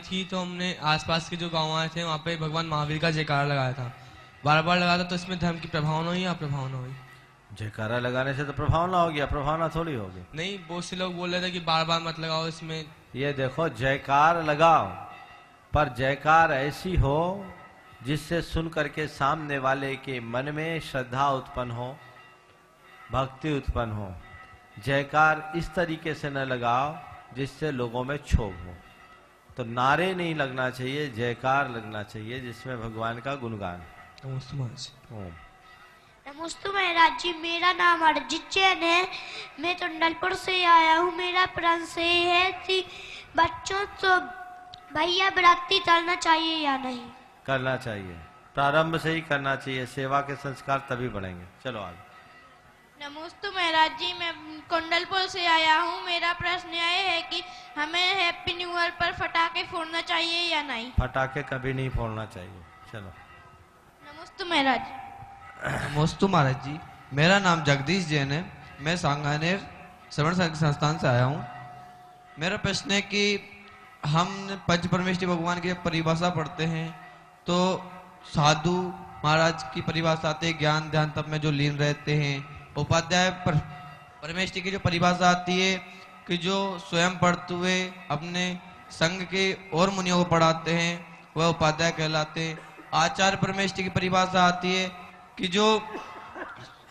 थी तो हमने आसपास के जो गांव आए थे वहाँ पे भगवान महावीर का जयकारा लगाया था, बार बार लगाया था। तो इसमें धर्म की प्रभावना हुई या अप्रभावना हुई? जयकारा लगाने से तो प्रभावना होगी, अप्रभावना थोड़ी होगी। नहीं, बहुत से लोग बोल रहे थे कि बार बार मत लगाओ इसमें। ये देखो, जयकार लगाओ पर जयकार ऐसी हो जिससे सुन करके सामने वाले के मन में श्रद्धा उत्पन्न हो, भक्ति उत्पन्न हो। जयकार इस तरीके से न लगाओ जिससे लोगों में क्षोभ हो। तो नारे नहीं लगना चाहिए, जयकार लगना चाहिए जिसमें भगवान का गुणगान। ओम नमस्ते महाराज जी, मेरा नाम अरिजीत जैन है। मैं टंडलपुर से आया हूँ। मेरा प्रश्न ये है कि बच्चों तो भैया व्रती करना चाहिए या नहीं? करना चाहिए, प्रारंभ से ही करना चाहिए। सेवा के संस्कार तभी बढ़ेंगे। चलो आगे। नमस्ते महाराज जी, मैं कुंडलपुर से आया हूँ। मेरा प्रश्न यह है कि हमें हैप्पी न्यू ईयर पर पटाखे फोड़ना चाहिए या नहीं? पटाखे कभी नहीं फोड़ना चाहिए। चलो। नमस्ते महाराज जी। नमस्ते महाराज जी, मेरा नाम जगदीश जैन है। मैं सांगानेर श्रवण संस्थान से आया हूँ। मेरा प्रश्न है कि हम पंच परमेष्टि भगवान की परिभाषा पढ़ते हैं तो साधु महाराज की परिभाषा आती है, ज्ञान ध्यान तप में जो लीन रहते हैं। उपाध्याय परमेष्टि की जो परिभाषा आती है कि जो स्वयं पढ़ते हुए अपने संघ के और मुनियों को पढ़ाते हैं, वह उपाध्याय कहलाते हैं। आचार्य परमेष्टि की परिभाषा आती है कि जो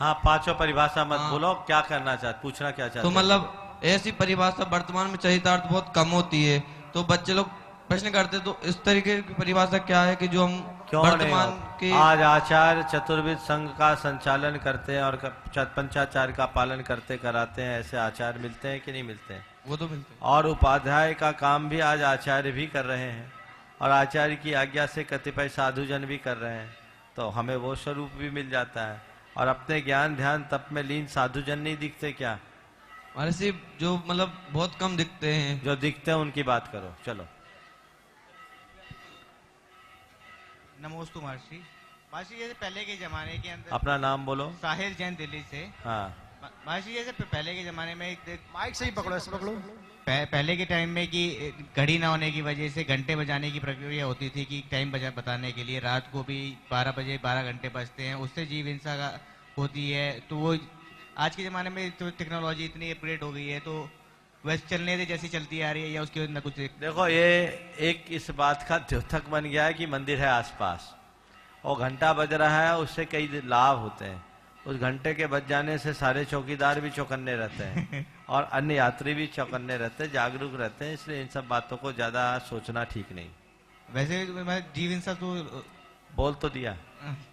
हाँ, पांचों परिभाषा मत बोलो। क्या करना चाहते, पूछना क्या चाहते? तो मतलब ऐसी परिभाषा वर्तमान में चरितार्थ बहुत कम होती है, तो बच्चे लोग प्रश्न करते तो इस तरीके की परिभाषा क्या है कि जो हम वर्तमान के आज आचार्य चतुर्विद संघ का संचालन करते हैं और पंचाचार्य का पालन करते कराते हैं, ऐसे आचार्य मिलते हैं कि नहीं मिलते हैं? वो तो मिलते हैं। और उपाध्याय का काम भी आज आचार्य भी कर रहे हैं और आचार्य की आज्ञा से कतिपय साधुजन भी कर रहे हैं, तो हमें वो स्वरूप भी मिल जाता है। और अपने ज्ञान ध्यान तप में लीन साधुजन नहीं दिखते क्या? हमारे से जो मतलब बहुत कम दिखते हैं। जो दिखते हैं उनकी बात करो। चलो। नमोस्तु महर्षि। महर्षि, जैसे पहले के जमाने के अंदर, अपना नाम बोलो। साहिल जैन, दिल्ली से। हाँ महर्षि, जैसे पहले के जमाने में माइक से ही पकड़ो, ऐसे पकड़ो। पहले के टाइम में कि घड़ी ना होने की वजह से घंटे बजाने की प्रक्रिया होती थी कि टाइम बताने के लिए। रात को भी 12 बजे 12 घंटे बजते हैं, उससे जीव हिंसा का होती है। तो वो आज के ज़माने में तो टेक्नोलॉजी इतनी अपग्रेड हो गई है, तो वैसे चलने दे जैसी चलती आ रही है या उसकी वजह कुछ? देखो, ये एक इस बात का द्योतक बन गया है कि मंदिर है आसपास और घंटा बज रहा है, उससे कई लाभ होते हैं। उस घंटे के बज जाने से सारे चौकीदार भी चौकन्ने रहते हैं और अन्य यात्री भी चौकन्ने रहते हैं, जागरूक रहते हैं। इसलिए इन सब बातों को ज्यादा सोचना ठीक नहीं। वैसे जीव हिंसा तो बोल तो दिया,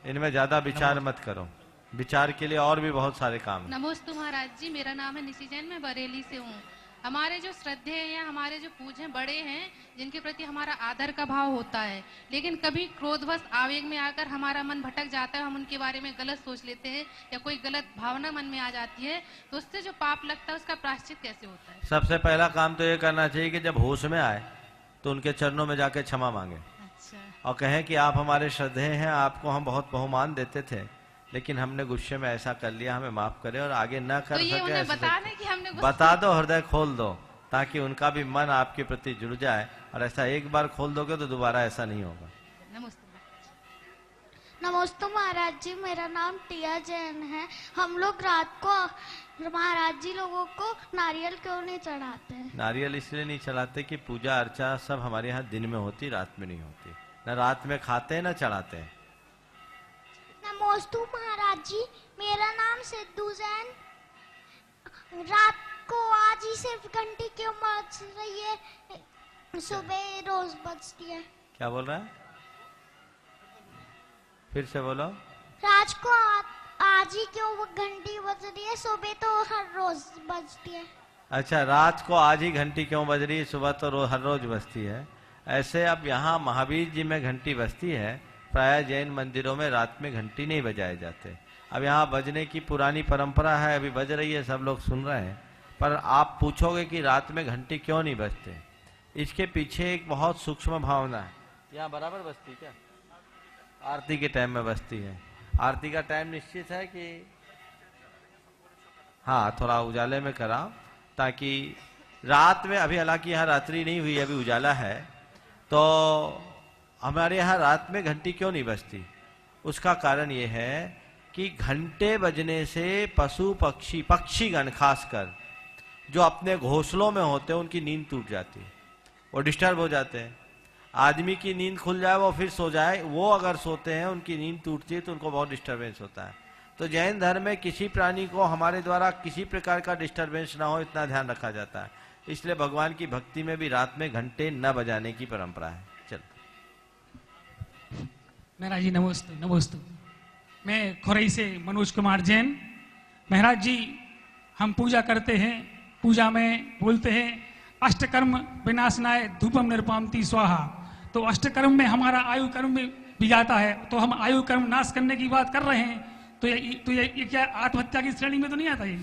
इनमें ज्यादा विचार मत करो। विचार के लिए और भी बहुत सारे काम हैं। नमस्ते महाराज जी, मेरा नाम है निशी जैन, मैं बरेली से हूँ। हमारे जो श्रद्धे हैं, हमारे जो पूज्य बड़े हैं, जिनके प्रति हमारा आदर का भाव होता है, लेकिन कभी क्रोधवश आवेग में आकर हमारा मन भटक जाता है, हम उनके बारे में गलत सोच लेते हैं या कोई गलत भावना मन में आ जाती है, तो उससे जो पाप लगता है उसका प्रायश्चित कैसे होता है? सबसे पहला काम तो ये करना चाहिए कि जब होश में आए तो उनके चरणों में जाके क्षमा मांगे। अच्छा। और कहें कि आप हमारे श्रद्धे हैं, आपको हम बहुत बहुमान देते थे, लेकिन हमने गुस्से में ऐसा कर लिया, हमें माफ करें और आगे न कर तो ये सके। उन्हें बता दें कि हमने बता दो, हृदय खोल दो, ताकि उनका भी मन आपके प्रति जुड़ जाए। और ऐसा एक बार खोल दोगे तो दोबारा ऐसा नहीं होगा। नमस्ते। नमस्ते महाराज जी, मेरा नाम टिया जैन है। हम लोग रात को महाराज जी लोगों को नारियल क्यों नहीं चढ़ाते हैं? नारियल इसलिए नहीं चढ़ाते कि पूजा अर्चा सब हमारे यहाँ दिन में होती, रात में नहीं होती। न रात में खाते हैं न चढ़ाते हैं। नमस्ते महाराज जी, मेरा नाम सिद्धू जैन। रात को आज ही सिर्फ घंटी क्यों बज रही है, सुबह रोज बजती है? क्या बोल रहा है? फिर से बोलो। रात को आज ही क्यों वो घंटी बज रही है, सुबह तो हर रोज बजती है? अच्छा, रात को आज ही घंटी क्यों बज रही है, सुबह तो हर रोज बजती है। ऐसे अब यहाँ महावीर जी में घंटी बजती है, प्राय जैन मंदिरों में रात में घंटी नहीं बजाए जाते। अब यहाँ बजने की पुरानी परंपरा है, अभी बज रही है, सब लोग सुन रहे हैं। पर आप पूछोगे कि रात में घंटी क्यों नहीं बजते, इसके पीछे एक बहुत सूक्ष्म भावना है। यहाँ बराबर बजती क्या? आरती के टाइम में बजती है। आरती का टाइम निश्चित है कि हाँ, थोड़ा उजाले में कराओ, ताकि रात में, अभी हालांकि यहाँ रात्रि नहीं हुई, अभी उजाला है, तो हमारे यहाँ रात में घंटी क्यों नहीं बजती? उसका कारण ये है कि घंटे बजने से पशु पक्षी, पक्षीगण खासकर जो अपने घोंसलों में होते हैं, उनकी नींद टूट जाती है, वो डिस्टर्ब हो जाते हैं। आदमी की नींद खुल जाए वो फिर सो जाए, वो अगर सोते हैं उनकी नींद टूटती है तो उनको बहुत डिस्टर्बेंस होता है। तो जैन धर्म में किसी प्राणी को हमारे द्वारा किसी प्रकार का डिस्टर्बेंस ना हो, इतना ध्यान रखा जाता है। इसलिए भगवान की भक्ति में भी रात में घंटे न बजाने की परंपरा है। चल महाराज जी नमोस्तु नमोस्तु। मैं खोरई से मनोज कुमार जैन। महाराज जी हम पूजा करते हैं, पूजा में बोलते हैं अष्टकर्म विनाशनाय धूपम निरपामती स्वाहा। तो अष्टकर्म में हमारा आयु कर्म में भी जाता है, तो हम आयु कर्म नाश करने की बात कर रहे हैं, तो ये क्या आत्महत्या की श्रेणी में तो नहीं आता? ये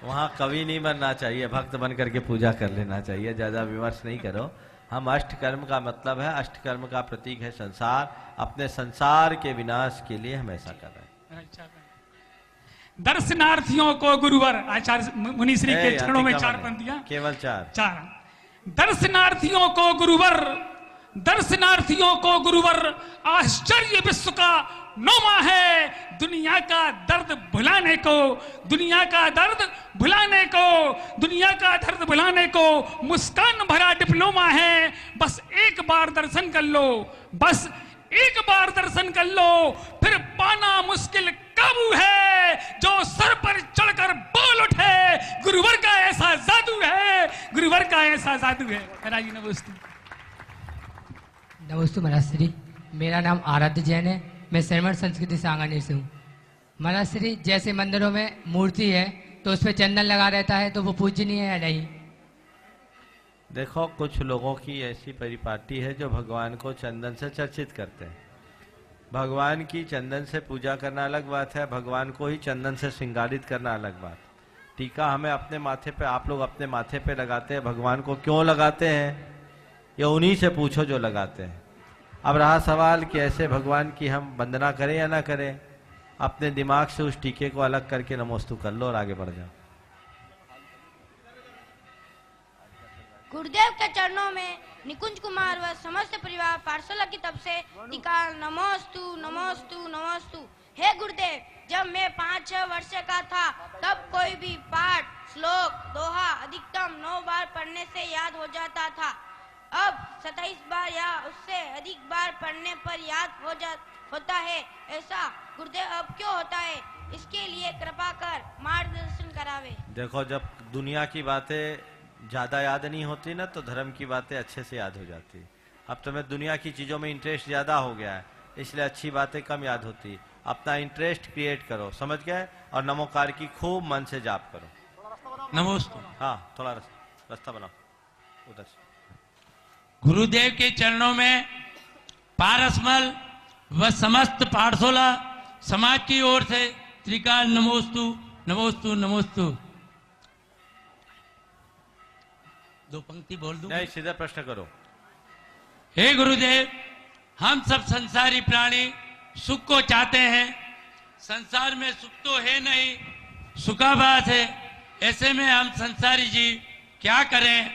वहाँ कवि नहीं बनना चाहिए, भक्त बन करके पूजा कर लेना चाहिए, ज्यादा विमर्श नहीं करो। हम अष्टकर्म का मतलब है, अष्टकर्म का प्रतीक है संसार, अपने संसार के विनाश के लिए हम ऐसा कर रहे हैं। दर्शनार्थियों को गुरुवर, आचार्य मुनिश्री के चरणों में 4 पंक्तियां, केवल 4। दर्शनार्थियों को गुरुवर, दर्शनार्थियों को गुरुवर आश्चर्य विश्व का नौमा है। दुनिया का दर्द भुलाने को, दुनिया का दर्द भुलाने को, दुनिया का दर्द भुलाने को मुस्कान भरा डिप्लोमा है। बस एक बार दर्शन कर लो, बस एक बार दर्शन कर लो, फिर पाना मुश्किल काबू है। जो सर पर चढ़कर बोल उठे, गुरुवर का ऐसा जादू है, गुरुवर का ऐसा जादू है। महाराज जी नमस्ते। नमस्ते महाराज श्री, मेरा नाम आराध्य जैन है, मैं शर्मण संस्कृति सांगानेर से हूँ। महाराज श्री जैसे मंदिरों में मूर्ति है तो उस पर चंदन लगा रहता है, तो वो पूजनीय है या नहीं? देखो कुछ लोगों की ऐसी परिपाटी है जो भगवान को चंदन से चर्चित करते हैं। भगवान की चंदन से पूजा करना अलग बात है, भगवान को ही चंदन से श्रृंगारित करना अलग बात। टीका हमें अपने माथे पे, आप लोग अपने माथे पे लगाते हैं, भगवान को क्यों लगाते हैं ये उन्हीं से पूछो जो लगाते हैं। अब रहा सवाल कि ऐसे भगवान की हम वंदना करें या ना करें, अपने दिमाग से उस टीके को अलग करके नमोस्तु कर लो और आगे बढ़ जाओ। गुरुदेव के चरणों में निकुंज कुमार व समस्त परिवार पाठशाला की तरफ से टीका नमोस्तु नमोस्तु नमोस्तु। हे गुरुदेव, जब मैं 5-6 वर्ष का था तब कोई भी पाठ, श्लोक, दोहा अधिकतम 9 बार पढ़ने से याद हो जाता था। अब 27 बार या उससे अधिक बार पढ़ने पर याद होता है। ऐसा गुरुदेव अब क्यों होता है? इसके लिए कृपा कर मार्गदर्शन करावे। देखो जब दुनिया की बातें ज्यादा याद नहीं होती ना, तो धर्म की बातें अच्छे से याद हो जाती। अब तुम्हें दुनिया की चीजों में इंटरेस्ट ज्यादा हो गया है, इसलिए अच्छी बातें कम याद होती। अपना इंटरेस्ट क्रिएट करो, समझ गए? और नमोकार की खूब मन से जाप करो। नमोस्तु। हाँ, थोड़ा रास्ता बनाओ उधर से। गुरुदेव के चरणों में पारसमल व समस्त पाठशाला समाज की ओर से त्रिकाल नमोस्तु नमोस्तु नमोस्तु। 2 पंक्ति बोल दूं? नहीं, सीधा प्रश्न करो। हे गुरुदेव, हम सब संसारी प्राणी सुख को चाहते हैं। संसार में सुख तो है नहीं, सुखाभास है। ऐसे में हम संसारी जीव क्या करें?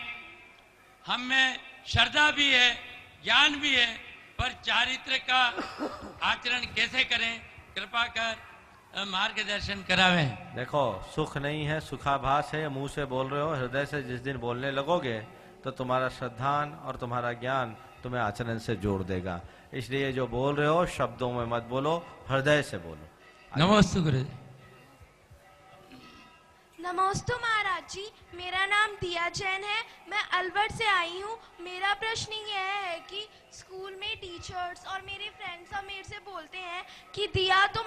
हम में श्रद्धा भी है, ज्ञान भी है, पर चारित्र का आचरण कैसे करें? कृपा कर मार्गदर्शन करावें। देखो सुख नहीं है, सुखाभास है, मुंह से बोल रहे हो। हृदय से जिस दिन बोलने लगोगे तो तुम्हारा श्रद्धान और तुम्हारा ज्ञान तुम्हें आचरण से जोड़ देगा। इसलिए जो बोल रहे हो शब्दों में मत बोलो, हृदय से बोलो। नमस्ते गुरु। नमोस्तु महाराज जी, मेरा नाम दिया जैन है, मैं अलवर से आई हूँ। मेरा प्रश्न यह है कि स्कूल में टीचर्स और मेरे फ्रेंड्स और मेरे से बोलते हैं कि दिया तुम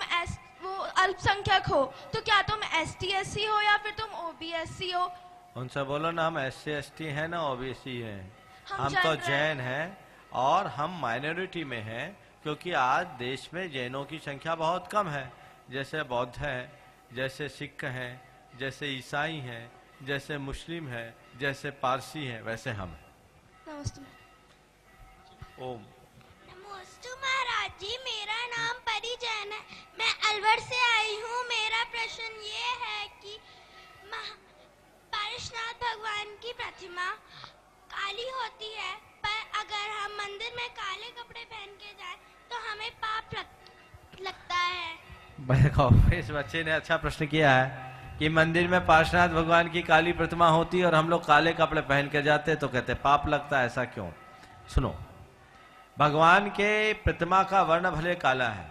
वो अल्पसंख्यक हो, तो क्या तुम ST/SC हो या फिर तुम OBSC हो? उनसे बोलो ना, हम SC/ST है ना OBC है। हम तो जनरल जैन हैं और हम माइनॉरिटी में हैं, क्योंकि आज देश में जैनों की संख्या बहुत कम है। जैसे बौद्ध हैं, जैसे सिख हैं, जैसे ईसाई हैं, जैसे मुस्लिम हैं, जैसे पारसी हैं, वैसे हम। नमस्ते। ओम। नमस्ते महाराज जी, मेरा नाम परी जैन है, मैं अलवर से आई हूँ। मेरा प्रश्न ये है कि पारसनाथ भगवान की प्रतिमा काली होती है, पर अगर काले कपड़े पहन के जाए तो हमें पाप लगता है। देखो, इस बच्चे ने अच्छा प्रश्न किया है कि मंदिर में पार्श्वनाथ भगवान की काली प्रतिमा होती है और हम लोग काले कपड़े पहन के जाते तो कहते पाप लगता है, ऐसा क्यों? सुनो, भगवान के प्रतिमा का वर्ण भले काला है,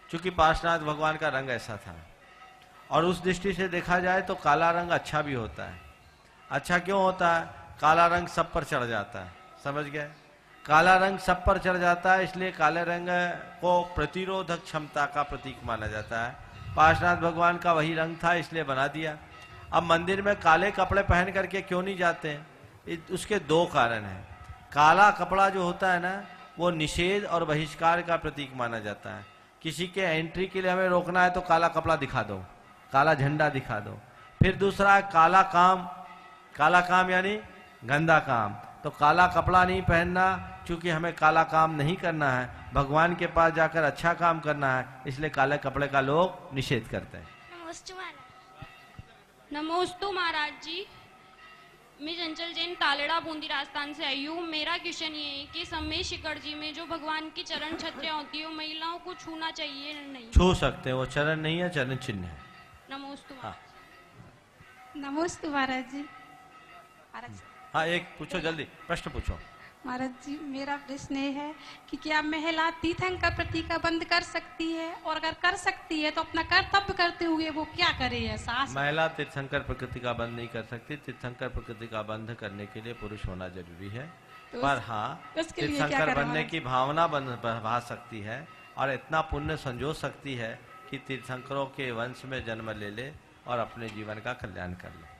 क्योंकि पार्श्वनाथ भगवान का रंग ऐसा था, और उस दृष्टि से देखा जाए तो काला रंग अच्छा भी होता है। अच्छा क्यों होता है? काला रंग सब पर चढ़ जाता है, समझ गए? काला रंग सब पर चढ़ जाता है, इसलिए काले रंग को प्रतिरोधक क्षमता का प्रतीक माना जाता है। पार्श्वनाथ भगवान का वही रंग था, इसलिए बना दिया। अब मंदिर में काले कपड़े पहन करके क्यों नहीं जाते हैं? उसके दो कारण हैं। काला कपड़ा जो होता है ना, वो निषेध और बहिष्कार का प्रतीक माना जाता है। किसी के एंट्री के लिए हमें रोकना है तो काला कपड़ा दिखा दो, काला झंडा दिखा दो। फिर दूसरा है काला काम। काला काम यानी गंदा काम, तो काला कपड़ा नहीं पहनना, क्योंकि हमें काला काम नहीं करना है, भगवान के पास जाकर अच्छा काम करना है, इसलिए काले कपड़े का लोग निषेध करते हैं। नमोस्तु महाराज जी, मैं चंचल जैन तालेड़ा बूंदी राजस्थान से आई हूँ। मेरा क्वेश्चन ये है कि समय शिखर जी में जो भगवान की चरण छत्रियाँ होती है, महिलाओं को छूना चाहिए नहीं? छू सकते हैं, वो चरण नहीं है, चरण चिन्ह है। नमोस्तु। हाँ, नमोस्तु महाराज जी। हाँ, एक पूछो, जल्दी प्रश्न पूछो। महाराज जी, मेरा प्रश्न ये है कि क्या महिला तीर्थंकर प्रतीका बंद कर सकती है, और अगर कर सकती है तो अपना कर्तव्य करते हुए वो क्या करे? ऐसा महिला तीर्थंकर प्रकृति का बंध नहीं कर सकती। तीर्थंकर प्रकृति का बंध करने के लिए पुरुष होना जरूरी है, तो पर हाँ, तीर्थंकर बनने की भावना बढ़ा सकती है और इतना पुण्य संजो सकती है कि तीर्थंकरों के वंश में जन्म ले ले और अपने जीवन का कल्याण कर ले।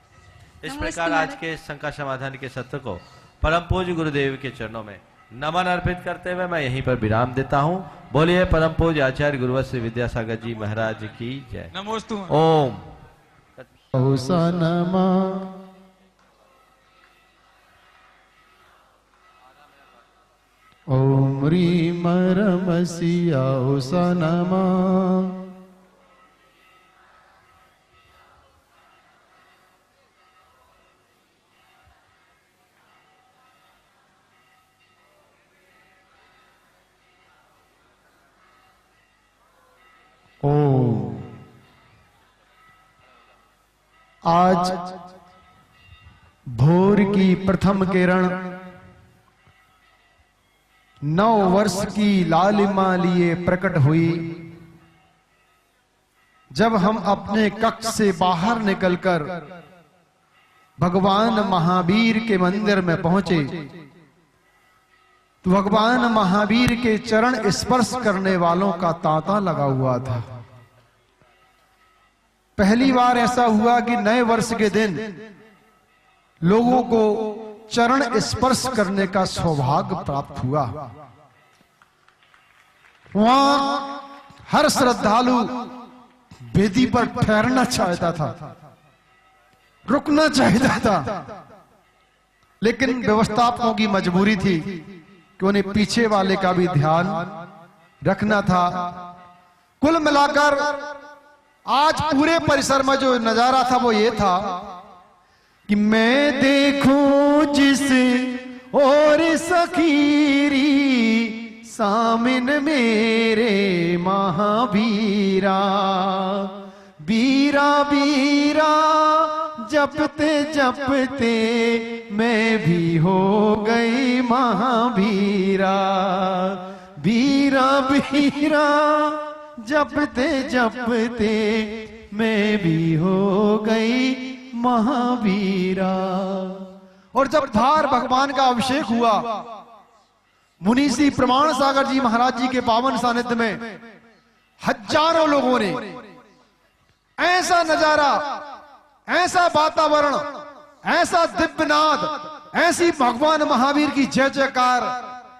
इस प्रकार आज के शंका समाधान के सत्र को परम पूज्य गुरुदेव के चरणों में नमन अर्पित करते हुए मैं यहीं पर विराम देता हूँ। बोलिए परम पूज्य आचार्य गुरुवर श्री विद्यासागर जी महाराज की जय। नमोस्तु। ओम ओम ह्रीम रमसिया नमा। ओम। आज भोर की प्रथम किरण 9 वर्ष की लालिमा लिए प्रकट हुई। जब हम अपने कक्ष से बाहर निकलकर भगवान महावीर के मंदिर में पहुंचे तो भगवान महावीर के चरण स्पर्श करने वालों का तांता लगा हुआ था। पहली बार ऐसा हुआ कि नए वर्ष के दिन लोगों को चरण स्पर्श करने का सौभाग्य प्राप्त हुआ। वहां हर श्रद्धालु वेदी पर ठहरना चाहता था, रुकना चाहता था, लेकिन व्यवस्थापकों की मजबूरी थी कि उन्हें पीछे वाले का भी ध्यान रखना था। कुल मिलाकर आज पूरे परिसर में जो नजारा था वो ये था कि मैं देखूं जिस और सखीरी सामिन मेरे महावीरा, बीरा बीरा जपते जपते मैं भी हो गई महावीरा, बीरा बीरा जपते जपते मैं भी हो गई महावीरा। और जब धार भगवान का अभिषेक हुआ, मुनि श्री प्रमाण सागर जी महाराज जी के पावन सानिध्य में हजारों लोगों ने ऐसा नजारा, ऐसा वातावरण, ऐसा दिव्यनाद, ऐसी भगवान महावीर की जय जयकार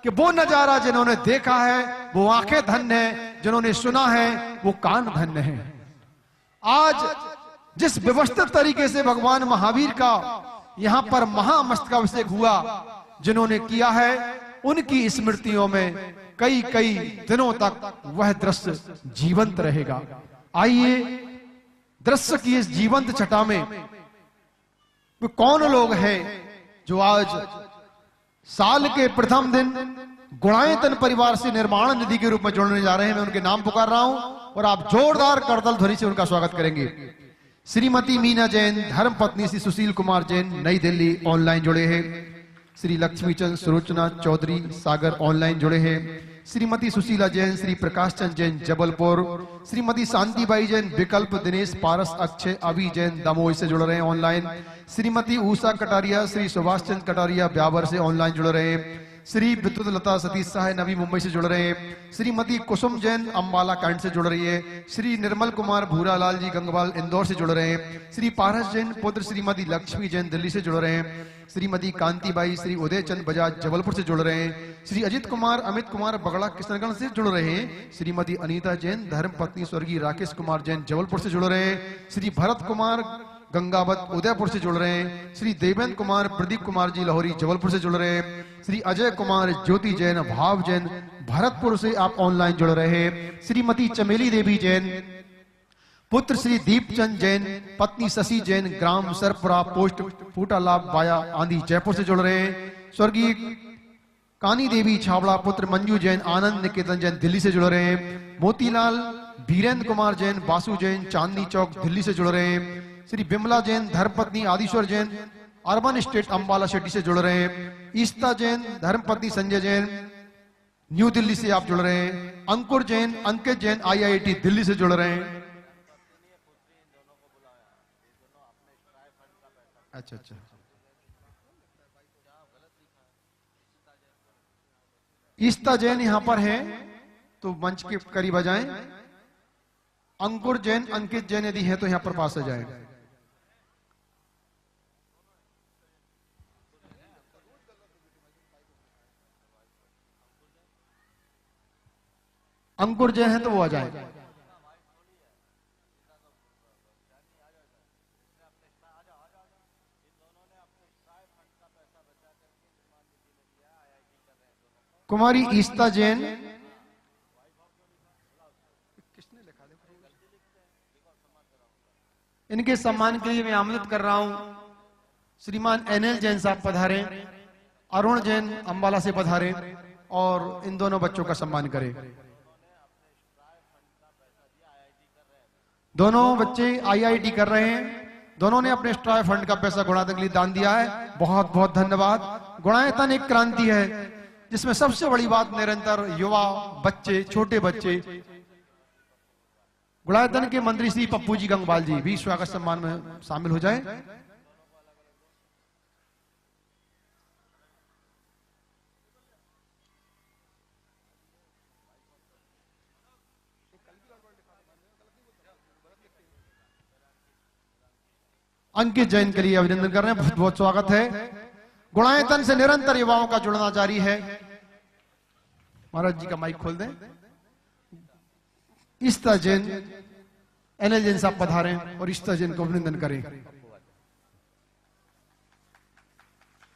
कि वो नजारा जिन्होंने देखा है वो आंखें धन्य है, जिन्होंने सुना है वो कान धन्य है। आज जिस व्यवस्थित तरीके से भगवान महावीर का यहां पर महामस्तकाभिषेक हुआ, जिन्होंने किया है उनकी स्मृतियों में कई कई दिनों तक वह दृश्य जीवंत रहेगा। आइए दृश्य की इस जीवंत छटा में वे कौन लोग हैं जो आज साल के प्रथम दिन गुणायतन परिवार से निर्माण निधि के रूप में जोड़ने जा रहे हैं। मैं उनके नाम पुकार रहा हूं और आप जोरदार करतल ध्वनि से उनका स्वागत करेंगे। श्रीमती मीना जैन, धर्म पत्नी श्री सुशील कुमार जैन, नई दिल्ली, ऑनलाइन जुड़े हैं। श्री लक्ष्मीचंद सुरोचना चौधरी, सागर, ऑनलाइन जुड़े हैं। श्रीमती सुशीला जैन, श्री प्रकाश चंद जैन, जबलपुर। श्रीमती शांतिबाई जैन, विकल्प, दिनेश, पारस, अक्षय, अभी जैन, दमोह से जुड़ रहे हैं ऑनलाइन। श्रीमती उषा कटारिया, श्री सुभाष चंद कटारिया, ब्यावर से ऑनलाइन जुड़ रहे हैं। श्री विद्युत लता सतीश साह, नवी मुंबई से जुड़ रहे हैं। श्रीमती कुसुम जैन, अंबाला कैंट से जुड़ रही है। श्री निर्मल कुमार भूरालाल जी, गंगवाल, इंदौर से जुड़ रहे हैं। श्री पारस जैन पुत्र श्रीमती लक्ष्मी जैन, दिल्ली से जुड़ रहे हैं। श्रीमती कांतिबाई, श्री उदय चंद बजाज, जबलपुर से जुड़ रहे हैं। श्री अजित कुमार, अमित कुमार, बगड़ा, किशनगंज से जुड़ रहे हैं। श्रीमती अनीता जैन, धर्म पत्नी स्वर्गीय राकेश कुमार जैन, जबलपुर से जुड़ रहे हैं। श्री भरत कुमार गंगावत, उदयपुर से जुड़ रहे हैं। श्री देवेंद्र कुमार, प्रदीप कुमार जी, लाहौरी, जबलपुर से जुड़ रहे हैं। श्री अजय कुमार, ज्योति जैन, भाव जैन, भरतपुर से आप ऑनलाइन जुड़ रहे हैं। श्रीमती चमेली देवी जैन, पुत्र श्री दीपचंद जैन, पत्नी शशि जैन, ग्राम सरपुरा, पोस्ट फूटालाभ, वाया, आंधी, जयपुर से जुड़ रहे हैं। स्वर्गीय कानी देवी छावड़ा, पुत्र मंजू जैन, आनंद निकेतन जैन, दिल्ली से जुड़ रहे हैं। मोतीलाल वीरेंद्र कुमार जैन, बासु जैन, चांदनी चौक, दिल्ली से जुड़ रहे हैं। श्री बिमला जैन, धर्मपत्नी Adishwar Jain, urban state, Ambala city से जुड़ रहे हैं। ईस्ता जैन, धर्मपत्नी संजय जैन, न्यू दिल्ली से आप जुड़ रहे हैं। अंकुर जैन, अंकित जैन, IIT दिल्ली से जुड़ रहे हैं। अच्छा, ईस्ता जैन यहां पर है तो मंच के करीब आ जाएं। अंकुर जैन, अंकित जैन यदि है तो यहां पर पास आ जाए। अंकुर जैन है तो वो आ जाए। कुमारी ईस्ता जैन, इनके सम्मान के लिए मैं आमंत्रित कर रहा हूं श्रीमान NL जैन साहब पधारे, अरुण जैन अंबाला से पधारे और इन दोनों बच्चों का सम्मान करें। दोनों बच्चे IIT कर रहे हैं। दोनों ने अपने स्ट्राय फंड का पैसा गुणायतन के लिए दान दिया है। बहुत बहुत धन्यवाद। गुणायतन एक क्रांति है जिसमें सबसे बड़ी बात निरंतर युवा, बच्चे, छोटे बच्चे। गुणायतन के मंत्री श्री पप्पू जी गंगवाल जी भी स्वागत सम्मान में शामिल हो जाए। अंकित जैन के लिए अभिनंदन कर रहे हैं, बहुत बहुत स्वागत है। गुणायतन से निरंतर युवाओं का जुड़ना जारी है। महाराज जी का माइक खोल दें। ईस्ता जैन, NL जैन साहब पधारे और ईस्ता जैन को अभिनंदन करें।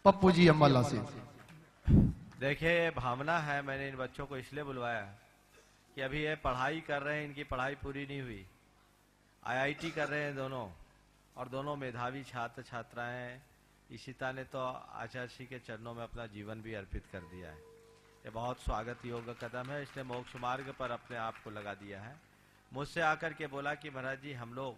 पप्पू जी अंबाला से। देखिए भावना है, मैंने इन बच्चों को इसलिए बुलवाया कि अभी ये पढ़ाई कर रहे हैं, इनकी पढ़ाई पूरी नहीं हुई। IIT कर रहे हैं दोनों और दोनों मेधावी छात्र छात्राएं हैं। ईशिता ने तो आचार्य श्री के चरणों में अपना जीवन भी अर्पित कर दिया है। ये बहुत स्वागत योग्य कदम है। इसने मोक्ष मार्ग पर अपने आप को लगा दिया है। मुझसे आकर के बोला कि महाराज जी हम लोग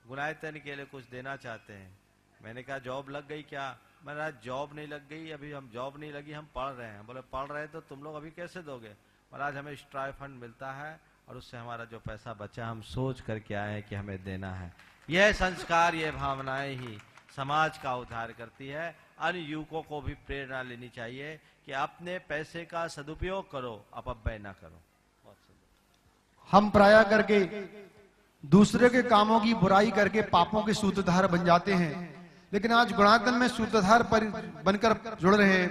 गुणायतन के लिए कुछ देना चाहते हैं। मैंने कहा जॉब लग गई क्या? महाराज जॉब नहीं लग गई, अभी हम जॉब नहीं लगी, हम पढ़ रहे हैं। बोले पढ़ रहे तो तुम लोग अभी कैसे दोगे? महाराज हमें स्ट्राय फंड मिलता है और उससे हमारा जो पैसा बचा हम सोच करके आए हैं कि हमें देना है। यह संस्कार, यह भावनाएं ही समाज का उद्धार करती है। अन्य युवकों को भी प्रेरणा लेनी चाहिए कि अपने पैसे का सदुपयोग करो, अपव्यय ना करो। हम प्राय करके दूसरे के कामों की बुराई करके पापों के सूत्रधार बन जाते हैं, लेकिन आज गुणायतन में सूत्रधार पर बनकर जुड़ रहे हैं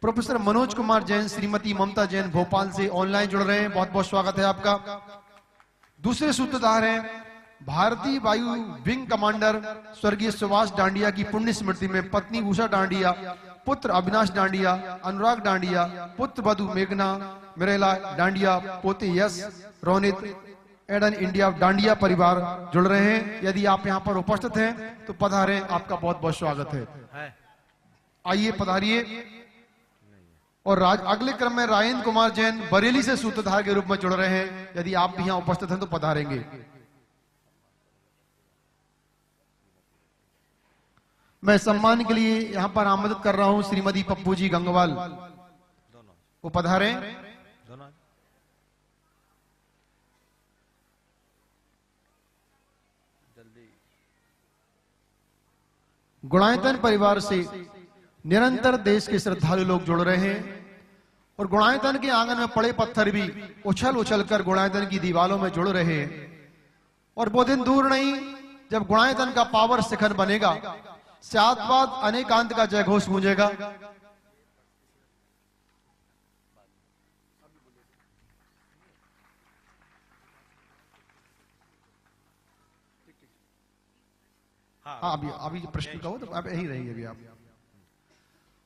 प्रोफेसर मनोज कुमार जैन, श्रीमती ममता जैन भोपाल से ऑनलाइन जुड़ रहे हैं। बहुत बहुत स्वागत है आपका। दूसरे सूत्रधार हैं भारतीय वायु विंग कमांडर स्वर्गीय सुभाष डांडिया की पुण्य स्मृति में पत्नी उषा डांडिया, पुत्र अविनाश डांडिया, अनुराग डांडिया, पुत्र वधु मेघना मिरेला डांडिया, पोते यश, रोनित, एडन इंडिया डांडिया परिवार जुड़ रहे हैं। यदि आप यहाँ पर उपस्थित हैं तो पधारें, आपका बहुत बहुत स्वागत है। आइए पधारिए और अगले क्रम में राजेंद्र कुमार जैन बरेली से सूत्रधार के रूप में जुड़ रहे हैं। यदि आप भी यहां उपस्थित हैं तो पधारेंगे। मैं सम्मान के लिए यहां पर आमंत्रित कर रहा हूं श्रीमती पप्पू जी गंगवाल, वो पधारें। गुणायतन परिवार से निरंतर देश के श्रद्धालु लोग जुड़ रहे हैं और गुणायतन के आंगन में पड़े पत्थर भी उछल उछल कर गुणायतन की दीवारों में जुड़ रहे हैं। और वो दिन दूर नहीं जब गुणायतन का पावर शिखर बनेगा, सातवाद अनेकांत का जयघोष गूंजेगा। हाँ, अभी प्रश्न कहो तो अब यही रहेंगे। अभी आप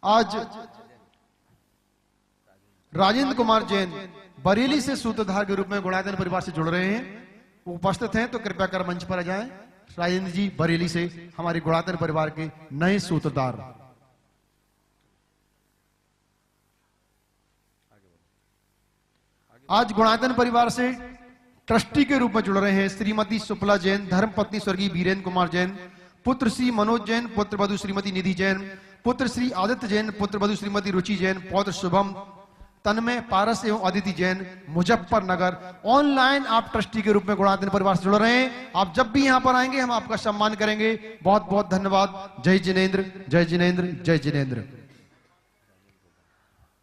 आज राजेंद्र कुमार जैन बरेली से सूत्रधार के रूप में गुणायतन परिवार से जुड़ रहे हैं, वो उपस्थित हैं तो कृपया कर मंच पर आ जाएं। राजेंद्र जी बरेली से हमारे गुणायतन परिवार के नए सूत्रधार। आज गुणायतन परिवार से ट्रस्टी के रूप में जुड़ रहे हैं श्रीमती सुपला जैन, धर्मपत्नी स्वर्गीय वीरेंद्र कुमार जैन, पुत्र श्री मनोज जैन, पुत्र वधु श्रीमती निधि जैन, पुत्र श्री आदित्य जैन, पुत्र वधु श्रीमती रुचि जैन, पौत्र शुभम, तन्मय, पारस एवं अदिति जैन, मुजफ्फरनगर। ऑनलाइन आप ट्रस्टी के रूप में गुणायतन परिवार से जुड़ रहे हैं। आप जब भी यहां पर आएंगे हम आपका सम्मान करेंगे। बहुत बहुत धन्यवाद। जय जिनेंद्र, जय जिनेंद्र, जय जिनेंद्र।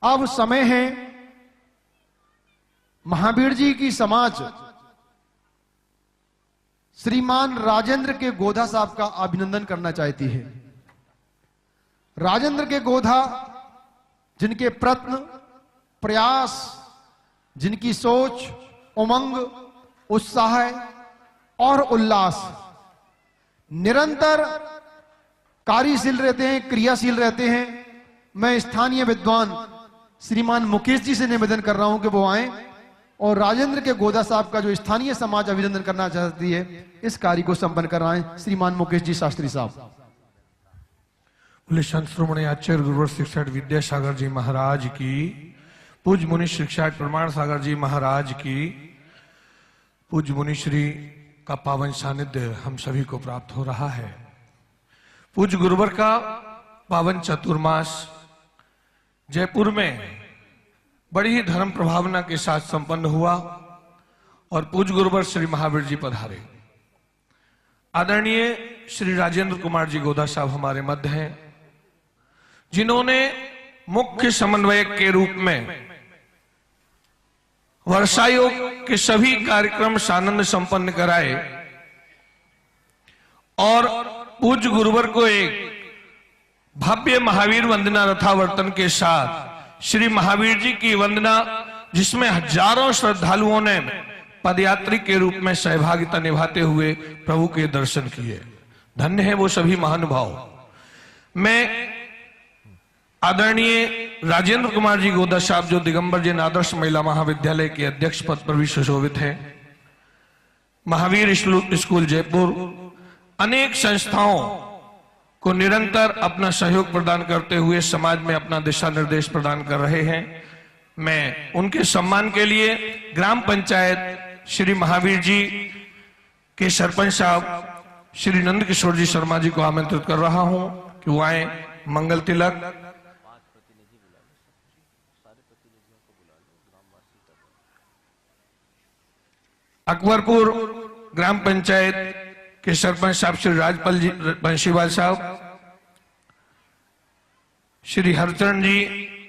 अब समय है महावीर जी की समाज श्रीमान राजेंद्र के गोधा साहब का अभिनंदन करना चाहती है। राजेंद्र के गोधा जिनके प्रयत्न, प्रयास, जिनकी सोच, उमंग, उत्साह और उल्लास निरंतर कार्यशील रहते हैं, क्रियाशील रहते हैं। मैं स्थानीय विद्वान श्रीमान मुकेश जी से निवेदन कर रहा हूं कि वो आए और राजेंद्र के गोधा साहब का जो स्थानीय समाज अभिनंदन करना चाहती है, इस कार्य को संपन्न कराएं। श्रीमान मुकेश जी शास्त्री साहब। बोले संत श्रोमणी आचार्य गुरुवर शिक्षक विद्यासागर जी महाराज की, पूज्य मुनि शिक्षक प्रमाण सागर जी महाराज की, पूज्य मुनि श्री का पावन सानिध्य हम सभी को प्राप्त हो रहा है। पूज्य गुरुवर का पावन चतुर्मास जयपुर में बड़ी ही धर्म प्रभावना के साथ संपन्न हुआ और पूज्य गुरुवर श्री महावीर जी पधारे। आदरणीय श्री राजेंद्र कुमार जी गोधा साहब हमारे मध्य हैं, जिन्होंने मुख्य समन्वयक के रूप में वर्षायोग के सभी कार्यक्रम सानंद संपन्न कराए और पूज्य गुरुवर को एक भव्य महावीर वंदना रथावर्तन के साथ श्री महावीर जी की वंदना, जिसमें हजारों श्रद्धालुओं ने पदयात्री के रूप में सहभागिता निभाते हुए प्रभु के दर्शन किए। धन्य है वो सभी महानुभाव। मैं आदरणीय राजेंद्र कुमार जी गोधा साहब, जो दिगंबर जैन आदर्श महिला महाविद्यालय के अध्यक्ष पद पर भी सुशोभित है, महावीर स्कूल जयपुर अनेक संस्थाओं को निरंतर अपना सहयोग प्रदान करते हुए समाज में अपना दिशा निर्देश प्रदान कर रहे हैं। मैं उनके सम्मान के लिए ग्राम पंचायत श्री महावीर जी के सरपंच साहब श्री नंद किशोर जी शर्मा जी को आमंत्रित कर रहा हूं कि वो आए। मंगल तिलक अकबरपुर ग्राम पंचायत के सरपंच साहब श्री राजपाल जी बंशीवाल साहब, श्री हरचरण जी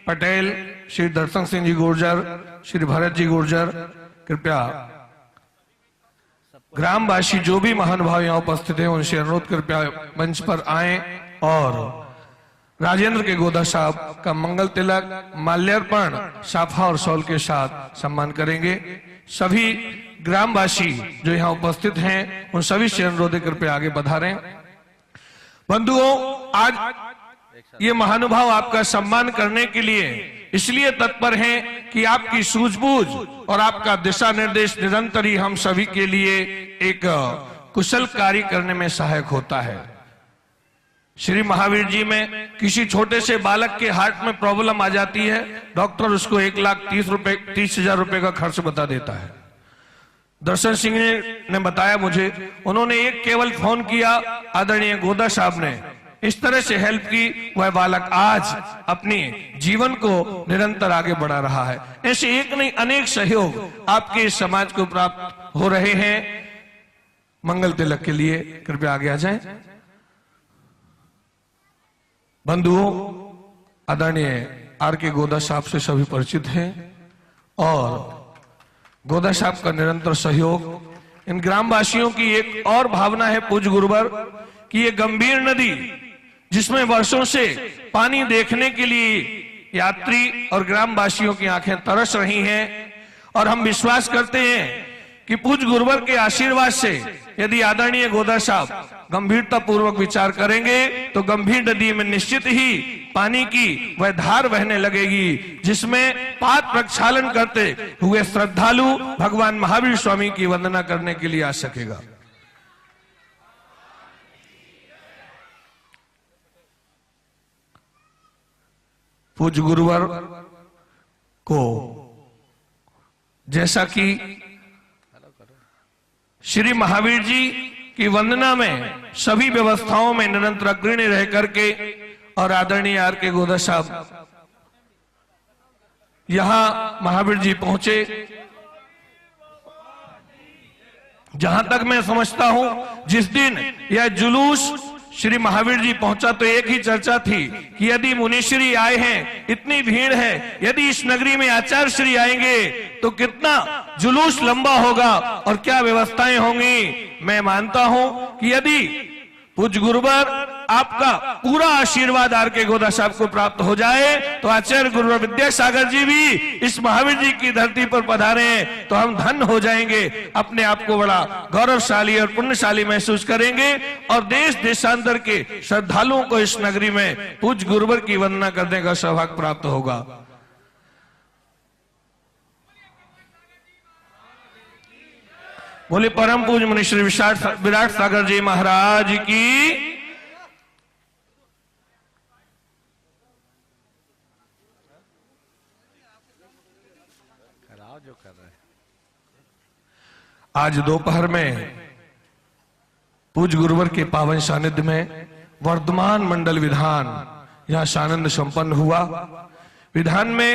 पटेल, श्री दर्शन सिंह जी गुर्जर, श्री भरत जी गुर्जर, कृपया ग्रामवासी जो भी महानुभाव यहाँ उपस्थित हैं उनसे अनुरोध कृपया मंच पर आए और राजेंद्र के गोधा साहब का मंगल तिलक माल्यार्पण साफा और शॉल के साथ सम्मान करेंगे। सभी ग्रामवासी जो यहाँ उपस्थित हैं उन सभी से अनुरोध कृपया आगे बढ़ाएं। बंधुओं, आज ये महानुभाव आपका सम्मान करने के लिए इसलिए तत्पर हैं कि आपकी सूझबूझ और आपका दिशा निर्देश निरंतर ही हम सभी के लिए एक कुशल कार्य करने में सहायक होता है। श्री महावीर जी में किसी छोटे से बालक के हार्ट में प्रॉब्लम आ जाती है, डॉक्टर उसको 1,30,000 रुपए का खर्च बता देता है। दर्शन सिंह ने बताया मुझे, उन्होंने एक केवल फोन किया, आदरणीय गोदा साहब ने इस तरह से हेल्प की, वह बालक आज अपने जीवन को निरंतर आगे बढ़ा रहा है। ऐसे एक नहीं अनेक सहयोग आपके इस समाज को प्राप्त हो रहे हैं। मंगल तिलक के लिए कृपया आगे आ जाएं। बंधुओं, आदरणीय आर.के. गोदा साहब से सभी परिचित हैं और गोदा साहब का निरंतर सहयोग, इन ग्रामवासियों की एक और भावना है पूज्य गुरुवर कि ये गंभीर नदी जिसमें वर्षों से पानी देखने के लिए यात्री और ग्रामवासियों की आंखें तरस रही हैं, और हम विश्वास करते हैं कि पूज्य गुरुवर के आशीर्वाद से यदि आदरणीय गोदा साहब गंभीरता पूर्वक विचार करेंगे तो गंभीर नदी में निश्चित ही पानी की वह धार बहने लगेगी, जिसमें पाद प्रक्षालन करते हुए श्रद्धालु भगवान महावीर स्वामी की वंदना करने के लिए आ सकेगा। पूज्य गुरुवर को जैसा कि श्री महावीर जी की वंदना में सभी व्यवस्थाओं में निरंतर अग्रणी रह करके और आदरणीय आर.के. गोदा साहब यहां महावीर जी पहुंचे, जहां तक मैं समझता हूं जिस दिन यह जुलूस श्री महावीर जी पहुंचा तो एक ही चर्चा थी कि यदि मुनिश्री आए हैं, इतनी भीड़ है, यदि इस नगरी में आचार्य श्री आएंगे तो कितना जुलूस लंबा होगा और क्या व्यवस्थाएं होंगी। मैं मानता हूं कि यदि पूज्य गुरुवर आपका पूरा आशीर्वाद आर.के. गोदा साहब को प्राप्त हो जाए तो आचार्य गुरुवर विद्यासागर जी भी इस महावीर जी की धरती पर पधारे हैं तो हम धन्य हो जाएंगे, अपने आप को बड़ा गौरवशाली और पुण्यशाली महसूस करेंगे और देश देशांतर के श्रद्धालुओं को इस नगरी में पूज्य गुरुवर की वंदना करने का सौभाग्य प्राप्त होगा। बोले परम पूज्य मुनि श्री विराट सागर जी महाराज की। जो कर रहे हैं आज दोपहर में पूज्य गुरुवर के पावन सानिध्य में वर्धमान मंडल विधान यहां सानंद संपन्न हुआ। विधान में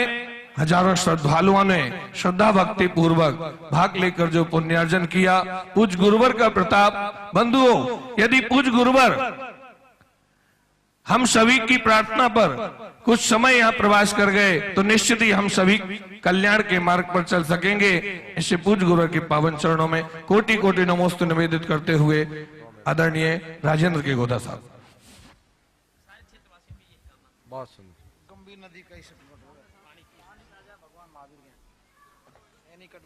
हजारों श्रद्धालुओं ने श्रद्धा भक्ति पूर्वक भाग लेकर जो पुण्यार्जन किया, पूज्य गुरुवर का प्रताप। बंधुओं, यदि पूज्य गुरुवर हम सभी की प्रार्थना पर कुछ समय यहाँ प्रवास कर गए तो निश्चित ही हम सभी कल्याण के मार्ग पर चल सकेंगे। इससे पूज्य गुरुवर के पावन चरणों में कोटि कोटि नमोस्तु निवेदित करते हुए आदरणीय राजेंद्र के गोदा साहब। बहुत सुंदर।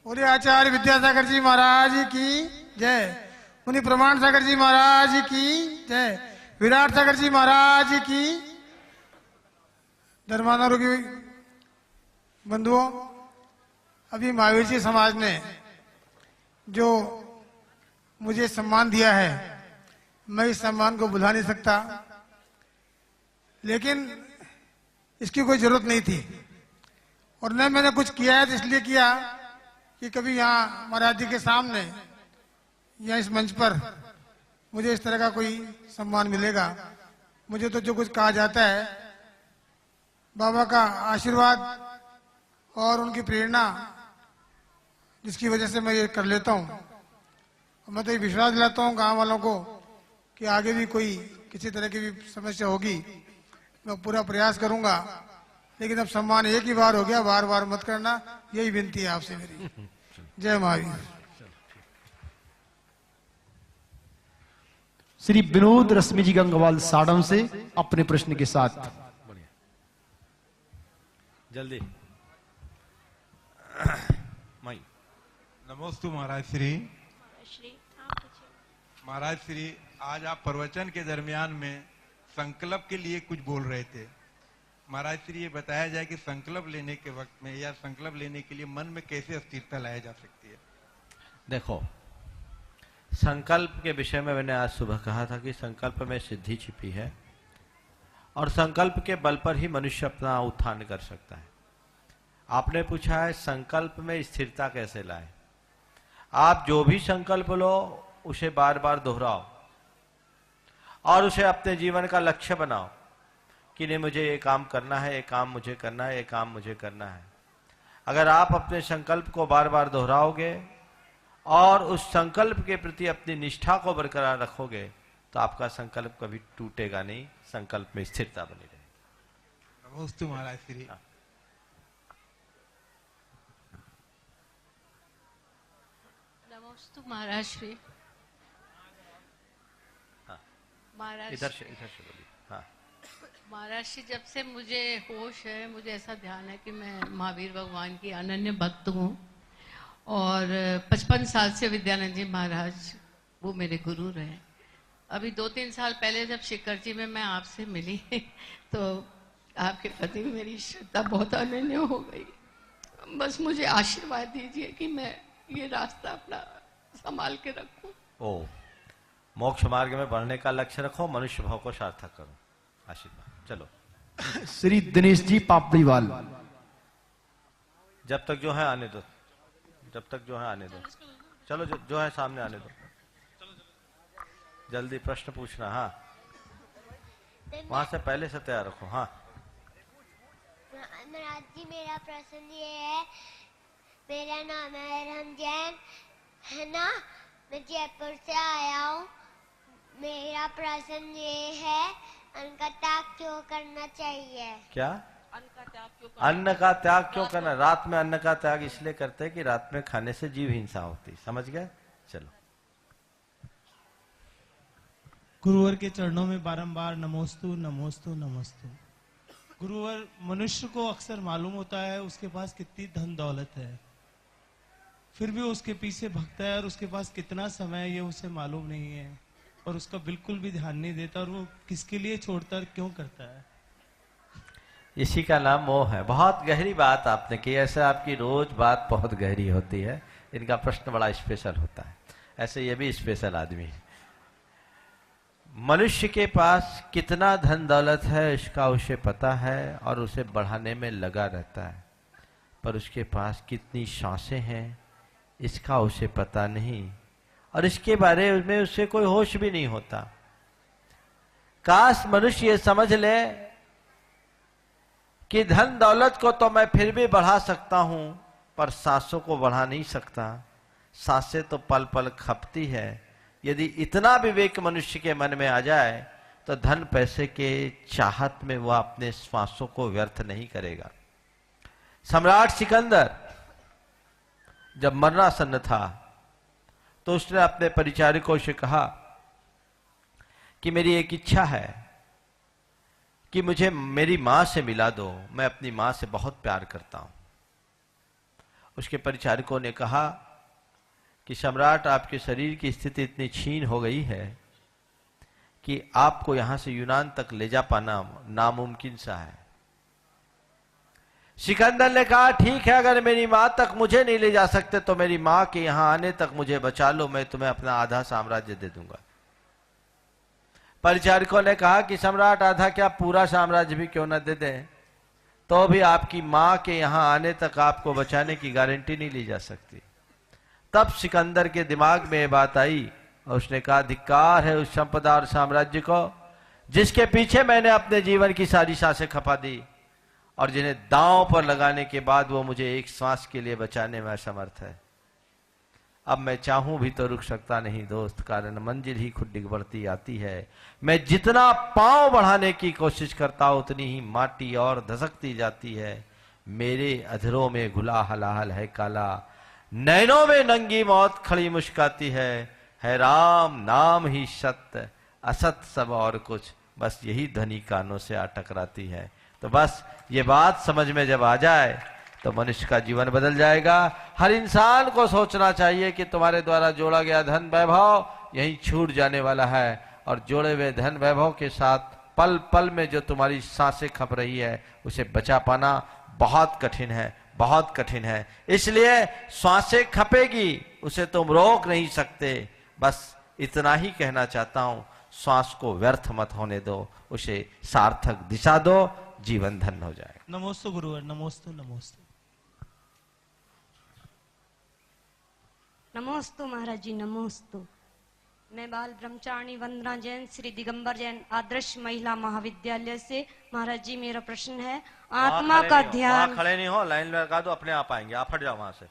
बोले आचार्य विद्यासागर जी महाराज की जय, मुनि प्रमाण सागर जी महाराज की जय, विराट सागर जी महाराज की। धर्माधारों की बंधुओं, अभी महावीर जी समाज ने जो मुझे सम्मान दिया है, मैं इस सम्मान को भुला नहीं सकता, लेकिन इसकी कोई जरूरत नहीं थी और न मैंने कुछ किया है तो इसलिए किया कि कभी यहाँ महाराज जी के सामने या इस मंच पर मुझे इस तरह का कोई सम्मान मिलेगा। मुझे तो जो कुछ कहा जाता है बाबा का आशीर्वाद और उनकी प्रेरणा जिसकी वजह से मैं ये कर लेता हूँ। मैं तो ये विश्वास दिलाता हूँ गांव वालों को कि आगे भी कोई किसी तरह की भी समस्या होगी मैं पूरा प्रयास करूंगा, लेकिन अब सम्मान एक ही बार हो गया, बार बार मत करना, यही विनती है आपसे मेरी। जय महावीर। श्री विनोद रश्मि जी गंगवाल साड़म से अपने प्रश्न के साथ जल्दी। मई नमोस्तु महाराज श्री। महाराज श्री, आज आप प्रवचन के दरमियान में संकल्प के लिए कुछ बोल रहे थे। महाराज श्री, ये बताया जाए कि संकल्प लेने के वक्त में या संकल्प लेने के लिए मन में कैसे स्थिरता लाया जा सकती है। देखो, संकल्प के विषय में मैंने आज सुबह कहा था कि संकल्प में सिद्धि छिपी है और संकल्प के बल पर ही मनुष्य अपना उत्थान कर सकता है। आपने पूछा है संकल्प में स्थिरता कैसे लाए। आप जो भी संकल्प लो उसे बार बार दोहराओ और उसे अपने जीवन का लक्ष्य बनाओ कि नहीं मुझे ये काम करना है, ये काम मुझे करना है, ये काम मुझे करना है। अगर आप अपने संकल्प को बार बार दोहराओगे और उस संकल्प के प्रति अपनी निष्ठा को बरकरार रखोगे तो आपका संकल्प कभी टूटेगा नहीं, संकल्प में स्थिरता बनी रहेगी। नमोस्तु महाराज श्री। नमोस्तु महाराज श्री। महाराज इधर से बोलिए। हाँ महाराज श्री, जब से मुझे होश है मुझे ऐसा ध्यान है कि मैं महावीर भगवान की अनन्य भक्त हूँ और 55 साल से विद्यानंद जी महाराज वो मेरे गुरु रहे। अभी 2-3 साल पहले जब शिखर जी में मैं आपसे मिली तो आपके प्रति मेरी श्रद्धा बहुत अनन्य हो गई। बस मुझे आशीर्वाद दीजिए कि मैं ये रास्ता अपना संभाल के रखूं। ओ, मोक्ष मार्ग में बढ़ने का लक्ष्य रखो, मनुष्य भाव को सार्थक करो। आशीर्वाद। चलो श्री दिनेश जी पापड़ीवाल। जब तक जो है आने दो, जब तक जो है आने दो। चलो जो है सामने आने दो, जल्दी प्रश्न पूछना। हाँ वहां से पहले से तैयार रखो। हाँ महाराज जी मेरा प्रश्न ये है, मेरा नाम है अरहम जैन है ना, मैं जयपुर से आया हूँ। मेरा प्रश्न ये है अन्न का त्याग क्यों करना चाहिए? क्या? अन्न का त्याग क्यों करना? रात में अन्न का त्याग इसलिए करते हैं कि रात में खाने से जीव हिंसा होती। समझ गए? चलो। गुरुवर के चरणों में बारंबार नमोस्तु नमोस्तु नमोस्तु। गुरुवर, मनुष्य को अक्सर मालूम होता है उसके पास कितनी धन दौलत है, फिर भी उसके पीछे भगता है और उसके पास कितना समय है ये उसे मालूम नहीं है और उसका बिल्कुल भी ध्यान नहीं देता और वो किसके लिए छोड़ता और क्यों करता है? इसी का नाम मोह है। बहुत गहरी बात आपने की। ऐसे आपकी रोज बात बहुत गहरी होती है, इनका प्रश्न बड़ा स्पेशल होता है। ऐसे ये भी स्पेशल आदमी है। मनुष्य के पास कितना धन दौलत है इसका उसे पता है और उसे बढ़ाने में लगा रहता है, पर उसके पास कितनी सांसें हैं इसका उसे पता नहीं और इसके बारे में उसे कोई होश भी नहीं होता। काश मनुष्य ये समझ ले कि धन दौलत को तो मैं फिर भी बढ़ा सकता हूं पर सांसों को बढ़ा नहीं सकता। सांसें तो पल पल खपती है। यदि इतना विवेक मनुष्य के मन में आ जाए तो धन पैसे के चाहत में वह अपने श्वासों को व्यर्थ नहीं करेगा। सम्राट सिकंदर जब मरणासन्न था तो उसने अपने परिचारिकों से कहा कि मेरी एक इच्छा है कि मुझे मेरी मां से मिला दो, मैं अपनी मां से बहुत प्यार करता हूं। उसके परिचारिकों ने कहा कि सम्राट, आपके शरीर की स्थिति इतनी क्षीण हो गई है कि आपको यहां से यूनान तक ले जा पाना नामुमकिन सा है। सिकंदर ने कहा, ठीक है, अगर मेरी मां तक मुझे नहीं ले जा सकते तो मेरी मां के यहां आने तक मुझे बचा लो, मैं तुम्हें अपना आधा साम्राज्य दे दूंगा। परिचारिकों ने कहा कि सम्राट, आधा क्या पूरा साम्राज्य भी क्यों न दे दें, तो भी आपकी मां के यहां आने तक आपको बचाने की गारंटी नहीं ली जा सकती। तब सिकंदर के दिमाग में ये बात आई और उसने कहा, धिक्कार है उस संपदा और साम्राज्य को जिसके पीछे मैंने अपने जीवन की सारी सांसें खपा दी और जिन्हें दांव पर लगाने के बाद वो मुझे एक सांस के लिए बचाने में असमर्थ है। अब मैं चाहूं भी तो रुक सकता नहीं दोस्त, कारण मंजिल ही खुद डिग बढ़ती आती है। मैं जितना पांव बढ़ाने की कोशिश करता हूं उतनी ही माटी और धसकती जाती है। मेरे अधरों में घुला हलाहल है काला, नैनों में नंगी मौत खड़ी मुस्काती है राम नाम ही सत्य, असत सब और कुछ, बस यही ध्वनि कानों से आ टकराती है। तो बस ये बात समझ में जब आ जाए तो मनुष्य का जीवन बदल जाएगा। हर इंसान को सोचना चाहिए कि तुम्हारे द्वारा जोड़ा गया धन वैभव यहीं छूट जाने वाला है और जोड़े हुए धन वैभव के साथ पल पल में जो तुम्हारी सांसें खप रही है उसे बचा पाना बहुत कठिन है, बहुत कठिन है। इसलिए सांसें खपेगी, उसे तुम रोक नहीं सकते। बस इतना ही कहना चाहता हूं, श्वास को व्यर्थ मत होने दो, उसे सार्थक दिशा दो, जीवन धन्य हो जाए। नमोस्तु गुरुवर, नमोस्तु नमोस्तु। नमोस्तु महाराज जी, नमोस्तु। मैं बाल ब्रह्मचारिणी वंदना जैन श्री दिगंबर जैन आदर्श महिला महाविद्यालय से। महाराज जी मेरा प्रश्न है, आत्मा का ध्यान। खड़े नहीं हो, लाइन लगा दो, अपने आप आएंगे। आप हट जाओ वहां से,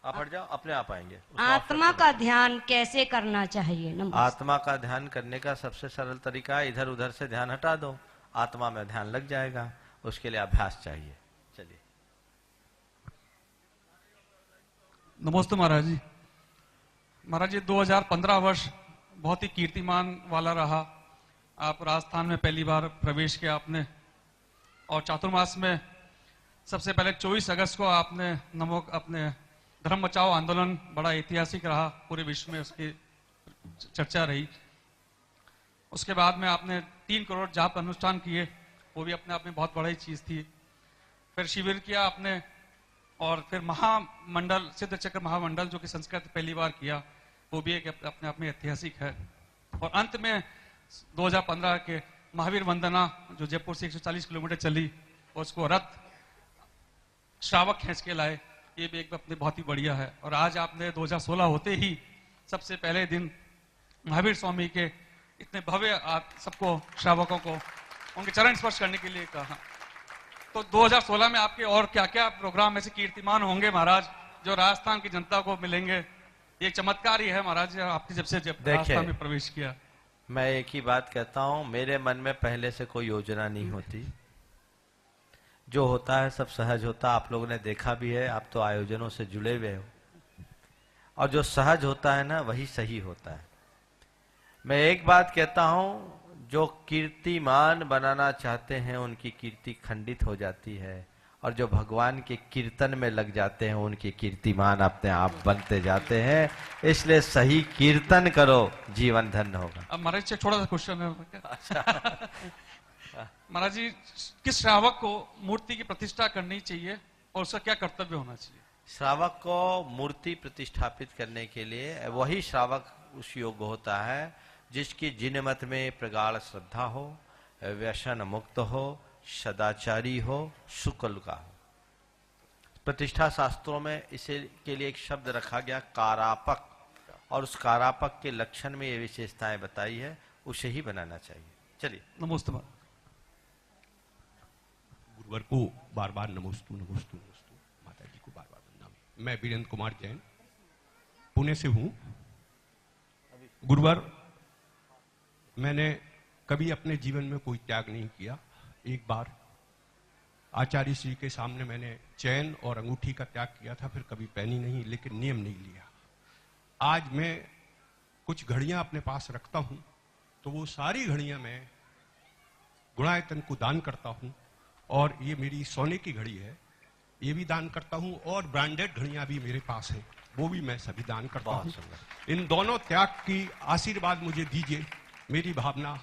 आप हट जाओ, अपने आप आएंगे। आत्मा का ध्यान कैसे करना चाहिए? आत्मा का ध्यान करने का सबसे सरल तरीका है, इधर उधर से ध्यान हटा दो, आत्मा में ध्यान लग जाएगा। उसके लिए अभ्यास चाहिए। चलिए। नमस्ते महाराज जी। महाराज जी 2015 वर्ष बहुत ही कीर्तिमान वाला रहा। आप राजस्थान में पहली बार प्रवेश किया आपने, और चातुर्मास में सबसे पहले 24 अगस्त को आपने अपने धर्म बचाओ आंदोलन बड़ा ऐतिहासिक रहा, पूरे विश्व में उसकी चर्चा रही। उसके बाद में आपने 3 करोड़ जाप अनुष्ठान किए, वो भी अपने आप में बहुत बड़ी चीज थी। फिर शिविर किया आपने, और फिर महामंडल, सिद्ध चक्र महामंडल जो कि संस्कृत पहली बार किया, वो भी एक अपने आप में ऐतिहासिक है। और अंत में 2015 के महावीर वंदना जो जयपुर से 140 किलोमीटर चली, और उसको रथ श्रावक खींच के लाए, ये भी एक अपने बहुत ही बढ़िया है। और आज आपने 2016 होते ही सबसे पहले दिन महावीर स्वामी के इतने भव्य सबको श्रावकों को उनके चरण स्पर्श करने के लिए कहा। तो 2016 में आपके और क्या क्या प्रोग्राम ऐसे कीर्तिमान होंगे महाराज, जो राजस्थान की जनता को मिलेंगे? ये चमत्कार ही है महाराज, आपने जब राजस्थान में प्रवेश किया। मैं एक ही बात कहता हूं, मेरे मन में पहले से कोई योजना नहीं होती, जो होता है सब सहज होता। आप लोगों ने देखा भी है, आप तो आयोजनों से जुड़े हुए हो, और जो सहज होता है ना वही सही होता है। मैं एक बात कहता हूं, जो कीर्तिमान बनाना चाहते हैं उनकी कीर्ति खंडित हो जाती है, और जो भगवान के कीर्तन में लग जाते हैं उनके कीर्तिमान अपने आप बनते जाते हैं। इसलिए सही कीर्तन करो, जीवन धन्य होगा। अब महाराज से छोटा सा क्वेश्चन है। महाराज जी, किस श्रावक को मूर्ति की प्रतिष्ठा करनी चाहिए और उसका क्या कर्तव्य होना चाहिए? श्रावक को मूर्ति प्रतिष्ठापित करने के लिए वही श्रावक उस योग्य होता है जिसकी जिनमत में प्रगाढ़ श्रद्धा हो, व्यसन मुक्त हो, सदाचारी हो, शुक्ल का हो। प्रतिष्ठा शास्त्रों में इसे के लिए एक शब्द रखा गया कारापक, और उस कारापक के लक्षण में ये विशेषताएं बताई है, उसे ही बनाना चाहिए। चलिए। नमस्ते। गुरुवर को बार बार नमोस्तु नमोस्तु नमोस्तु, माता जी को बार बार वंदना। मैं वीरेंद्र कुमार जैन पुणे से हूँ। गुरुवर, मैंने कभी अपने जीवन में कोई त्याग नहीं किया। एक बार आचार्य श्री के सामने मैंने चैन और अंगूठी का त्याग किया था, फिर कभी पहनी नहीं, लेकिन नियम नहीं लिया। आज मैं कुछ घड़ियां अपने पास रखता हूं, तो वो सारी घड़ियां मैं गुणायतन को दान करता हूं, और ये मेरी सोने की घड़ी है, ये भी दान करता हूं, और ब्रांडेड घड़ियां भी मेरे पास है, वो भी मैं सभी दान करता हूं। इन दोनों त्याग की आशीर्वाद मुझे दीजिए, मेरी भावना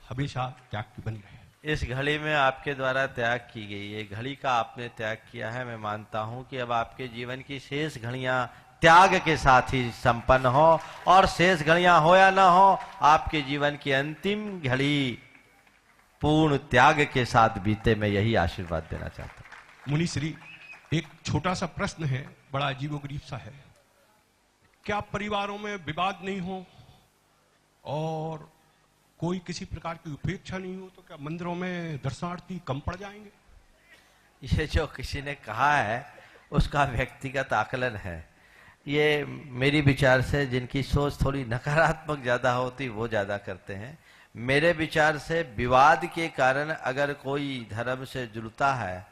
हमेशा त्याग की बनी रहे। इस घड़ी में आपके द्वारा त्याग की गई, ये घड़ी का आपने त्याग किया है। मैं मानता हूं कि अब आपके जीवन की शेष घड़ियां त्याग के साथ ही संपन्न हो, और शेष घड़ियां हो या ना हो, आपके जीवन की अंतिम घड़ी पूर्ण त्याग के साथ बीते। मैं यही आशीर्वाद देना चाहता हूं। मुनिश्री, एक छोटा सा प्रश्न है, बड़ा अजीबोगरीब सा है। क्या परिवारों में विवाद नहीं हो और कोई किसी प्रकार की उपेक्षा नहीं हो, तो क्या मंदिरों में दर्शनार्थी कम पड़ जाएंगे? ये जो किसी ने कहा है उसका व्यक्तिगत आकलन है। ये मेरी विचार से जिनकी सोच थोड़ी नकारात्मक ज्यादा होती वो ज्यादा करते हैं। मेरे विचार से विवाद के कारण अगर कोई धर्म से जुड़ता है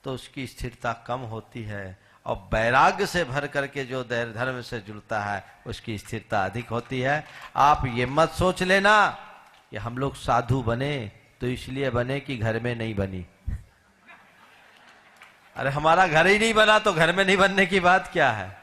तो उसकी स्थिरता कम होती है, और वैराग्य से भर करके जो धर्म से जुड़ता है उसकी स्थिरता अधिक होती है। आप ये मत सोच लेना कि हम लोग साधु बने तो इसलिए बने कि घर में नहीं बनी। अरे हमारा घर ही नहीं बना तो घर में नहीं बनने की बात क्या है?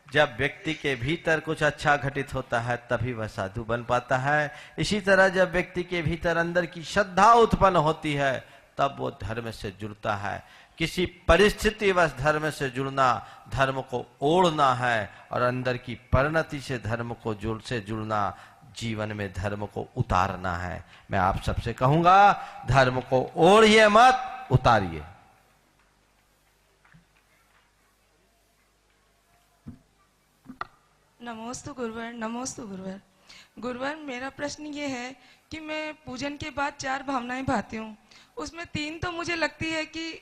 जब व्यक्ति के भीतर कुछ अच्छा घटित होता है तभी वह साधु बन पाता है। इसी तरह जब व्यक्ति के भीतर अंदर की श्रद्धा उत्पन्न होती है तब वो धर्म से जुड़ता है। किसी परिस्थिति वश धर्म से जुड़ना, धर्म को ओढ़ना है, और अंदर की परिणति से धर्म को जुड़ना जीवन में धर्म को उतारना है। मैं आप सबसे कहूंगा, धर्म को ओढ़िए मत, उतारिए। नमोस्तु गुरुवर, नमोस्तु गुरुवर। गुरुवर, मेरा प्रश्न ये है कि मैं पूजन के बाद 4 भावनाएं भाती हूँ, उसमें 3 तो मुझे लगती है कि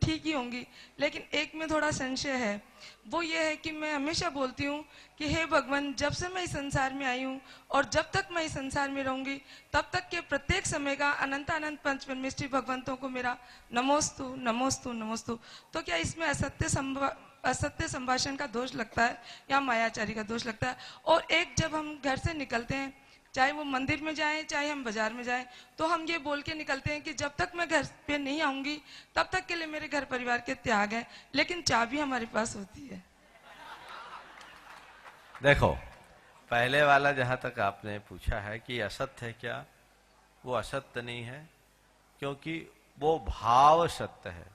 ठीक ही होंगी, लेकिन एक में थोड़ा संशय है। वो ये है कि मैं हमेशा बोलती हूँ कि हे भगवान, जब से मैं इस संसार में आई हूँ और जब तक मैं इस संसार में रहूंगी, तब तक के प्रत्येक समय का अनंत अनंत पंच परमेष्ठी भगवंतों को मेरा नमोस्तु नमोस्तु नमोस्तु। तो क्या इसमें असत्य संभाषण का दोष लगता है या मायाचारी का दोष लगता है? और एक, जब हम घर से निकलते हैं, चाहे वो मंदिर में जाएं चाहे हम बाजार में जाएं, तो हम ये बोल के निकलते हैं कि जब तक मैं घर पे नहीं आऊंगी तब तक के लिए मेरे घर परिवार के त्याग है, लेकिन चाबी हमारे पास होती है। देखो, पहले वाला जहां तक आपने पूछा है कि असत्य है क्या, वो असत्य नहीं है, क्योंकि वो भाव सत्य है।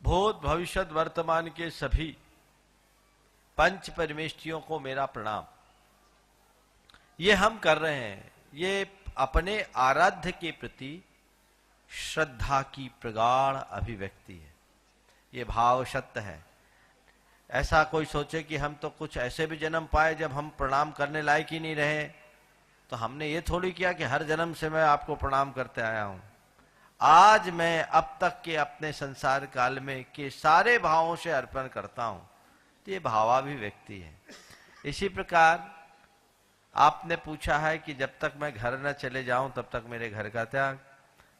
भूत भविष्य वर्तमान के सभी पंच परमेष्ठियों को मेरा प्रणाम। ये हम कर रहे हैं, ये अपने आराध्य के प्रति श्रद्धा की प्रगाढ़ अभिव्यक्ति है। ये भाव सत्य है। ऐसा कोई सोचे कि हम तो कुछ ऐसे भी जन्म पाए जब हम प्रणाम करने लायक ही नहीं रहे, तो हमने ये थोड़ी किया कि हर जन्म से मैं आपको प्रणाम करते आया हूं। आज मैं अब तक के अपने संसार काल में के सारे भावों से अर्पण करता हूं, तो ये भावाभिव्यक्ति है। इसी प्रकार आपने पूछा है कि जब तक मैं घर न चले जाऊं तब तक मेरे घर का त्याग।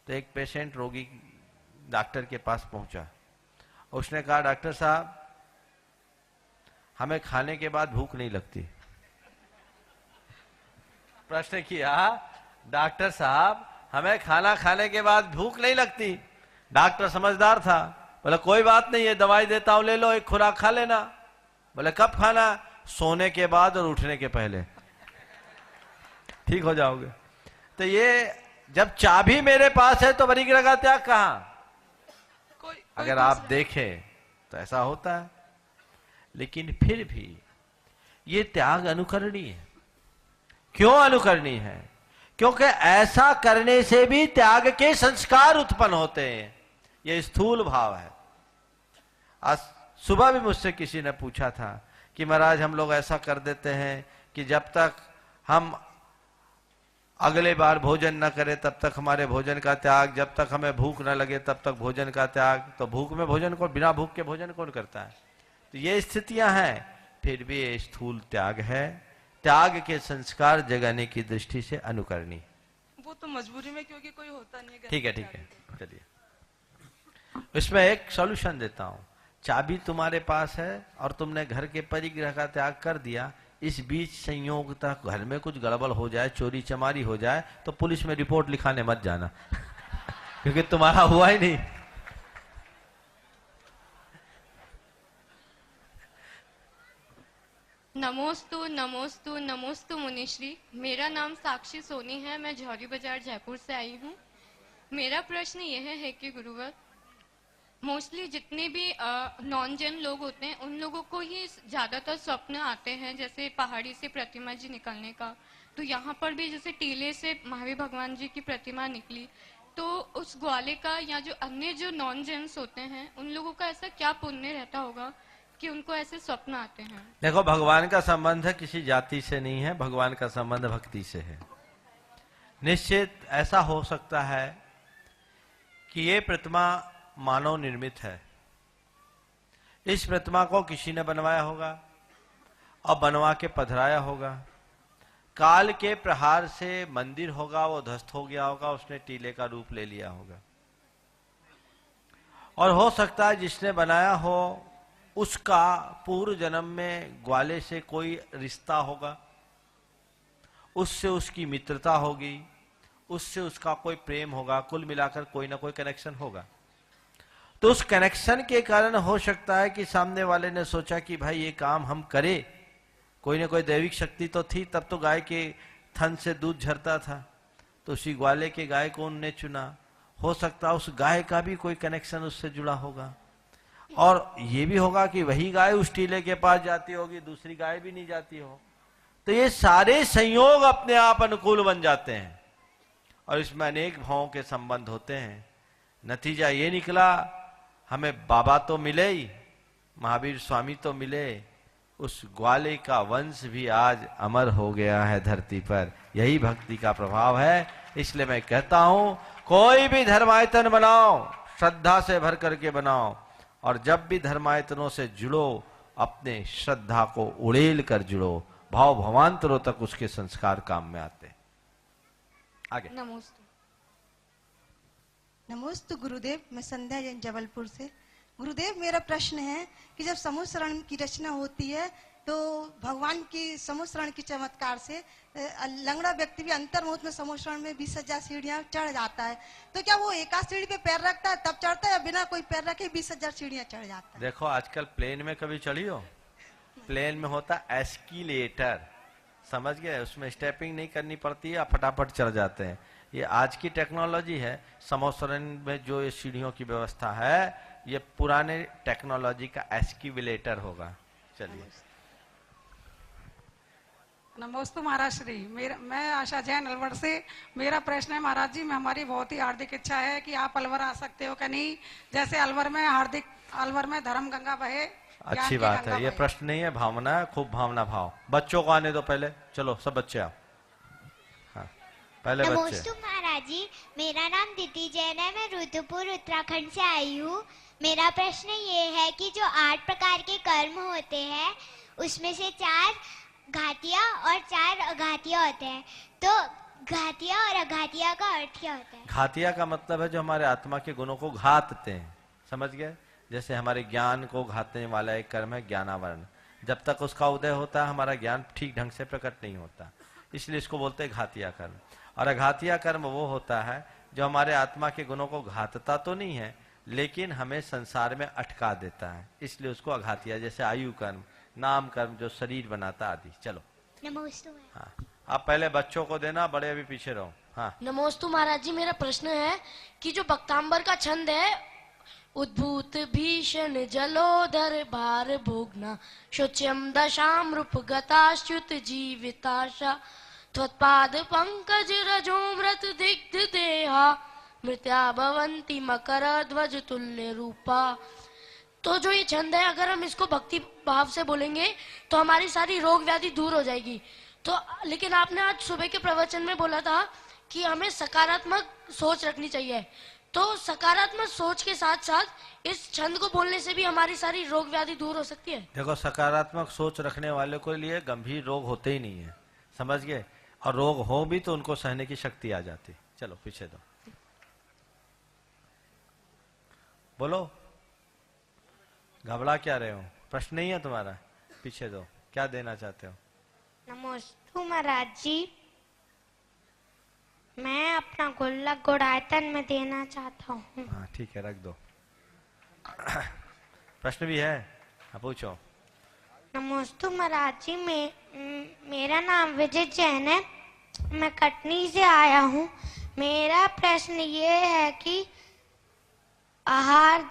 तो एक पेशेंट रोगी डॉक्टर के पास पहुंचा, उसने कहा, डॉक्टर साहब, हमें खाने के बाद भूख नहीं लगती। प्रश्न किया, डॉक्टर साहब, हमें खाना खाने के बाद भूख नहीं लगती। डॉक्टर समझदार था, बोला कोई बात नहीं है, दवाई देता हूं, ले लो, एक खुराक खा लेना। बोले कब खाना? सोने के बाद और उठने के पहले, ठीक हो जाओगे। तो ये जब चाबी मेरे पास है तो परिग्रह का त्याग कहां? अगर आप देखें तो ऐसा होता है, लेकिन फिर भी ये त्याग अनुकरणीय है। क्यों अनुकरणीय है? क्योंकि ऐसा करने से भी त्याग के संस्कार उत्पन्न होते हैं। ये स्थूल भाव है। आज सुबह भी मुझसे किसी ने पूछा था कि महाराज, हम लोग ऐसा कर देते हैं कि जब तक हम अगले बार भोजन न करें तब तक हमारे भोजन का त्याग, जब तक हमें भूख न लगे तब तक भोजन का त्याग। तो भूख में भोजन कौन, बिना भूख के भोजन कौन करता है? तो ये स्थितियां हैं, फिर भी ये स्थूल त्याग है। त्याग के संस्कार जगाने की दृष्टि से अनुकरणीय। वो तो मजबूरी में, क्योंकि कोई होता नहीं है। ठीक है, ठीक है, चलिए इसमें एक सॉल्यूशन देता हूं। चाबी तुम्हारे पास है और तुमने घर के परिग्रह का त्याग कर दिया, इस बीच संयोगता घर में कुछ गड़बड़ हो जाए, चोरी चमारी हो जाए, तो पुलिस में रिपोर्ट लिखाने मत जाना क्योंकि तुम्हारा हुआ ही नहीं। नमोस्तु नमोस्तु नमोस्तु मुनिश्री। मेरा नाम साक्षी सोनी है, मैं जौहरी बाजार जयपुर से आई हूँ। मेरा प्रश्न यह है कि गुरुवर, मोस्टली जितने भी नॉन जैन लोग होते हैं, उन लोगों को ही ज्यादातर स्वप्न आते हैं, जैसे पहाड़ी से प्रतिमा जी निकलने का। तो यहाँ पर भी जैसे टीले से महावीर भगवान जी की प्रतिमा निकली, तो उस ग्वाले का या जो अन्य जो नॉन जैन्स होते हैं, उन लोगों का ऐसा क्या पुण्य रहता होगा कि उनको ऐसे स्वप्न आते हैं? देखो, भगवान का संबंध किसी जाति से नहीं है, भगवान का संबंध भक्ति से है। निश्चित ऐसा हो सकता है कि ये प्रतिमा मानव निर्मित है। इस प्रतिमा को किसी ने बनवाया होगा और बनवा के पधराया होगा। काल के प्रहार से मंदिर होगा वो ध्वस्त हो गया होगा, उसने टीले का रूप ले लिया होगा। और हो सकता है जिसने बनाया हो उसका पूर्व जन्म में ग्वाले से कोई रिश्ता होगा, उससे उसकी मित्रता होगी, उससे उसका कोई प्रेम होगा, कुल मिलाकर कोई ना कोई कनेक्शन होगा। तो उस कनेक्शन के कारण हो सकता है कि सामने वाले ने सोचा कि भाई ये काम हम करें, कोई ना कोई दैविक शक्ति तो थी, तब तो गाय के थन से दूध झरता था, तो उसी ग्वाले के गाय को उनने चुना। हो सकता है उस गाय का भी कोई कनेक्शन उससे जुड़ा होगा, और ये भी होगा कि वही गाय उस टीले के पास जाती होगी, दूसरी गाय भी नहीं जाती हो। तो ये सारे संयोग अपने आप अनुकूल बन जाते हैं और इसमें अनेक भावों के संबंध होते हैं। नतीजा ये निकला, हमें बाबा तो मिले ही, महावीर स्वामी तो मिले, उस ग्वाले का वंश भी आज अमर हो गया है धरती पर। यही भक्ति का प्रभाव है। इसलिए मैं कहता हूं, कोई भी धर्मायतन बनाओ, श्रद्धा से भर करके बनाओ, और जब भी धर्मायतनों से जुड़ो, अपने श्रद्धा को उड़ेल कर जुड़ो, भाव भवांतरों तक उसके संस्कार काम में आते। आगे। नमस्ते। नमस्ते गुरुदेव, मैं संध्या जैन जबलपुर से। गुरुदेव, मेरा प्रश्न है कि जब समूह शरण की रचना होती है तो भगवान की समूह शरण की चमत्कार से लंगड़ा व्यक्ति भी अंतर्मुहूर्त में समूह शरण में 20,000 सीढ़ियां चढ़ जाता है, तो क्या वो एक सीढ़ी पे पैर रखता है तब चढ़ता है या बिना कोई पैर रखे 20,000 सीढ़ियां चढ़ जाता है? देखो, आजकल प्लेन में कभी चढ़ी हो? प्लेन में होता एस्किलेटर, समझ गए? उसमें स्टेपिंग नहीं करनी पड़ती है, आप फटाफट चढ़ जाते हैं। ये आज की टेक्नोलॉजी है। समूह शरण में जो ये सीढ़ियों की व्यवस्था है, ये पुराने टेक्नोलॉजी का एस्किलेटर होगा। चलिए। नमस्ते महाराज श्री। मैं आशा जैन अलवर से। मेरा प्रश्न है महाराज जी, में हमारी बहुत ही हार्दिक इच्छा है कि आप अलवर आ सकते हो कि नहीं। जैसे अलवर में धर्म गंगा बहे। अच्छी बात है, ये प्रश्न नहीं है, भावना है, खूब भावना भाव। बच्चों को आने दो पहले, चलो सब बच्चे आओ। हाँ, पहले बच्चे। नमस्ते महाराज जी, मेरा नाम दीदी जैन है, मैं रुद्रपुर उत्तराखंड से आई हूँ। मेरा प्रश्न ये है कि जो 8 प्रकार के कर्म होते हैं, उसमें से 4 घातिया और 4 अघातिया होते हैं, तो घातिया और अघातिया का अर्थ क्या होता है? घातिया का मतलब है जो हमारे आत्मा के गुणों को घातते हैं, समझ गए? जैसे हमारे ज्ञान को घातने वाला एक कर्म है ज्ञानावरण। जब तक उसका उदय होता है, हमारा ज्ञान ठीक ढंग से प्रकट नहीं होता, इसलिए इसको बोलते हैं घातिया कर्म। और अघातिया कर्म वो होता है जो हमारे आत्मा के गुणों को घातता तो नहीं है, लेकिन हमें संसार में अटका देता है, इसलिए उसको अघातिया। जैसे आयु कर्म, नाम कर्म जो शरीर बनाता आदि। चलो। नमस्ते। हाँ, आप पहले बच्चों को देना, बड़े अभी पीछे रहो। हाँ। नमोस्तु महाराज जी, मेरा प्रश्न है कि जो भक्तांबर का छंद है, उद्भूत भीषण जलोधर भार भोगना, शुच्यम दशाम रूप गताच्युत जीविताशा, त्वत्पाद पंकज रजोमृत दिग्ध देहा, मृत्या भवंती मकर ध्वज तुल्य रूपा। तो जो ये छंद है, अगर हम इसको भक्ति भाव से बोलेंगे तो हमारी सारी रोग व्याधि दूर हो जाएगी। तो लेकिन आपने आज सुबह के प्रवचन में बोला था कि हमें सकारात्मक सोच रखनी चाहिए, तो सकारात्मक सोच के साथ साथ इस छंद को बोलने से भी हमारी सारी रोग व्याधि दूर हो सकती है। देखो, सकारात्मक सोच रखने वाले के लिए गंभीर रोग होते ही नहीं है, समझ गए? और रोग हो भी तो उनको सहने की शक्ति आ जाती। चलो पीछे दो, बोलो, घबरा क्या रहे हो? प्रश्न नहीं है तुम्हारा? पीछे दो, क्या देना चाहते हो? नमस्ते महाराज जी, मैं अपना गुल्लक गुड़ायतन में देना चाहता हूँ। हाँ ठीक है, रख दो। प्रश्न भी है? हाँ पूछो। नमस्ते महाराज जी, मेरा नाम विजय जैन है, मैं कटनी से आया हूँ। मेरा प्रश्न ये है कि आहार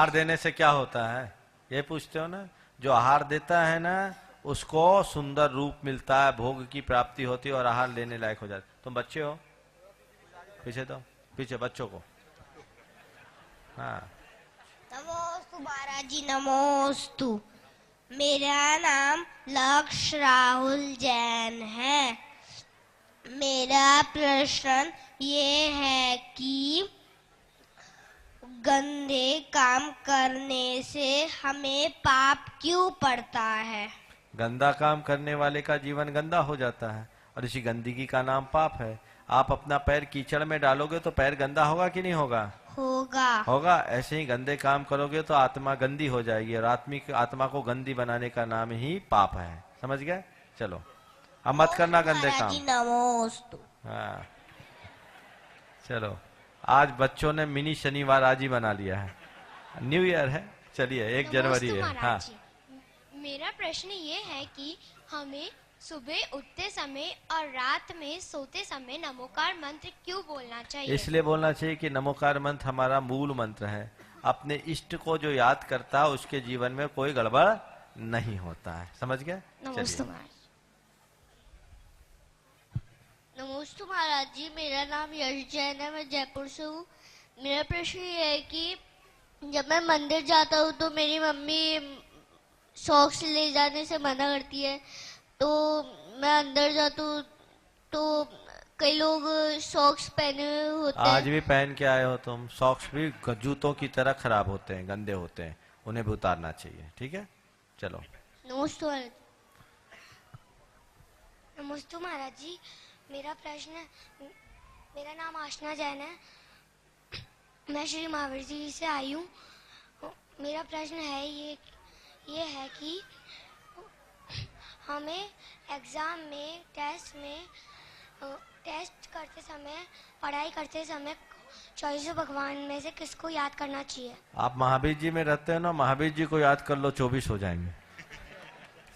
देने से क्या होता है, ये पूछते हो ना? जो आहार देता है ना, उसको सुंदर रूप मिलता है, भोग की प्राप्ति होती है और आहार लेने लायक हो जाता है। तुम बच्चे हो, पीछे दो, पीछे बच्चों को। हाँ। नमोस्तु महाराज जी, नमोस्तु। मेरा नाम लक्ष्य राहुल जैन है। मेरा प्रश्न ये है कि गंदे काम करने से हमें पाप क्यों पड़ता है? गंदा काम करने वाले का जीवन गंदा हो जाता है और इसी गंदगी का नाम पाप है। आप अपना पैर कीचड़ में डालोगे तो पैर गंदा होगा कि नहीं होगा? होगा। होगा। ऐसे ही गंदे काम करोगे तो आत्मा गंदी हो जाएगी और आत्मा को गंदी बनाने का नाम ही पाप है। समझ गए? चलो अब मत करना गंदे काम। नमोस्तु। हाँ चलो, आज बच्चों ने मिनी शनिवार आज ही बना लिया है, न्यू ईयर है। चलिए 1 जनवरी है। हाँ मेरा प्रश्न ये है कि हमें सुबह उठते समय और रात में सोते समय नमोकार मंत्र क्यों बोलना चाहिए? इसलिए बोलना चाहिए कि नमोकार मंत्र हमारा मूल मंत्र है अपने इष्ट को जो याद करता है उसके जीवन में कोई गड़बड़ नहीं होता है। समझ गए? नमस्ते महाराज। नमस्ते महाराज जी, मेरा नाम यश जैन है, मैं जयपुर से हूँ। मेरा प्रश्न ये है कि जब मैं मंदिर जाता हूँ तो मेरी मम्मी सॉक्स ले जाने से मना करती है, तो मैं अंदर जाता हूँ तो कई लोग सॉक्स पहने हुए होते हैं। आज भी पहन के आए हो तुम। सॉक्स भी जूतों की तरह खराब होते हैं, गंदे होते हैं, उन्हें भी उतारना चाहिए। ठीक है, चलो। नमस्ते महाराज। नमस्ते महाराज जी, मेरा प्रश्न, मेरा नाम आशना जैन है, मैं श्री महावीर जी से आई हूँ। मेरा प्रश्न है ये है कि हमें एग्जाम में, टेस्ट करते समय, पढ़ाई करते समय चौबीसों भगवान में से किसको याद करना चाहिए? आप महावीर जी में रहते हो ना, महावीर जी को याद कर लो, 24 हो जाएंगे।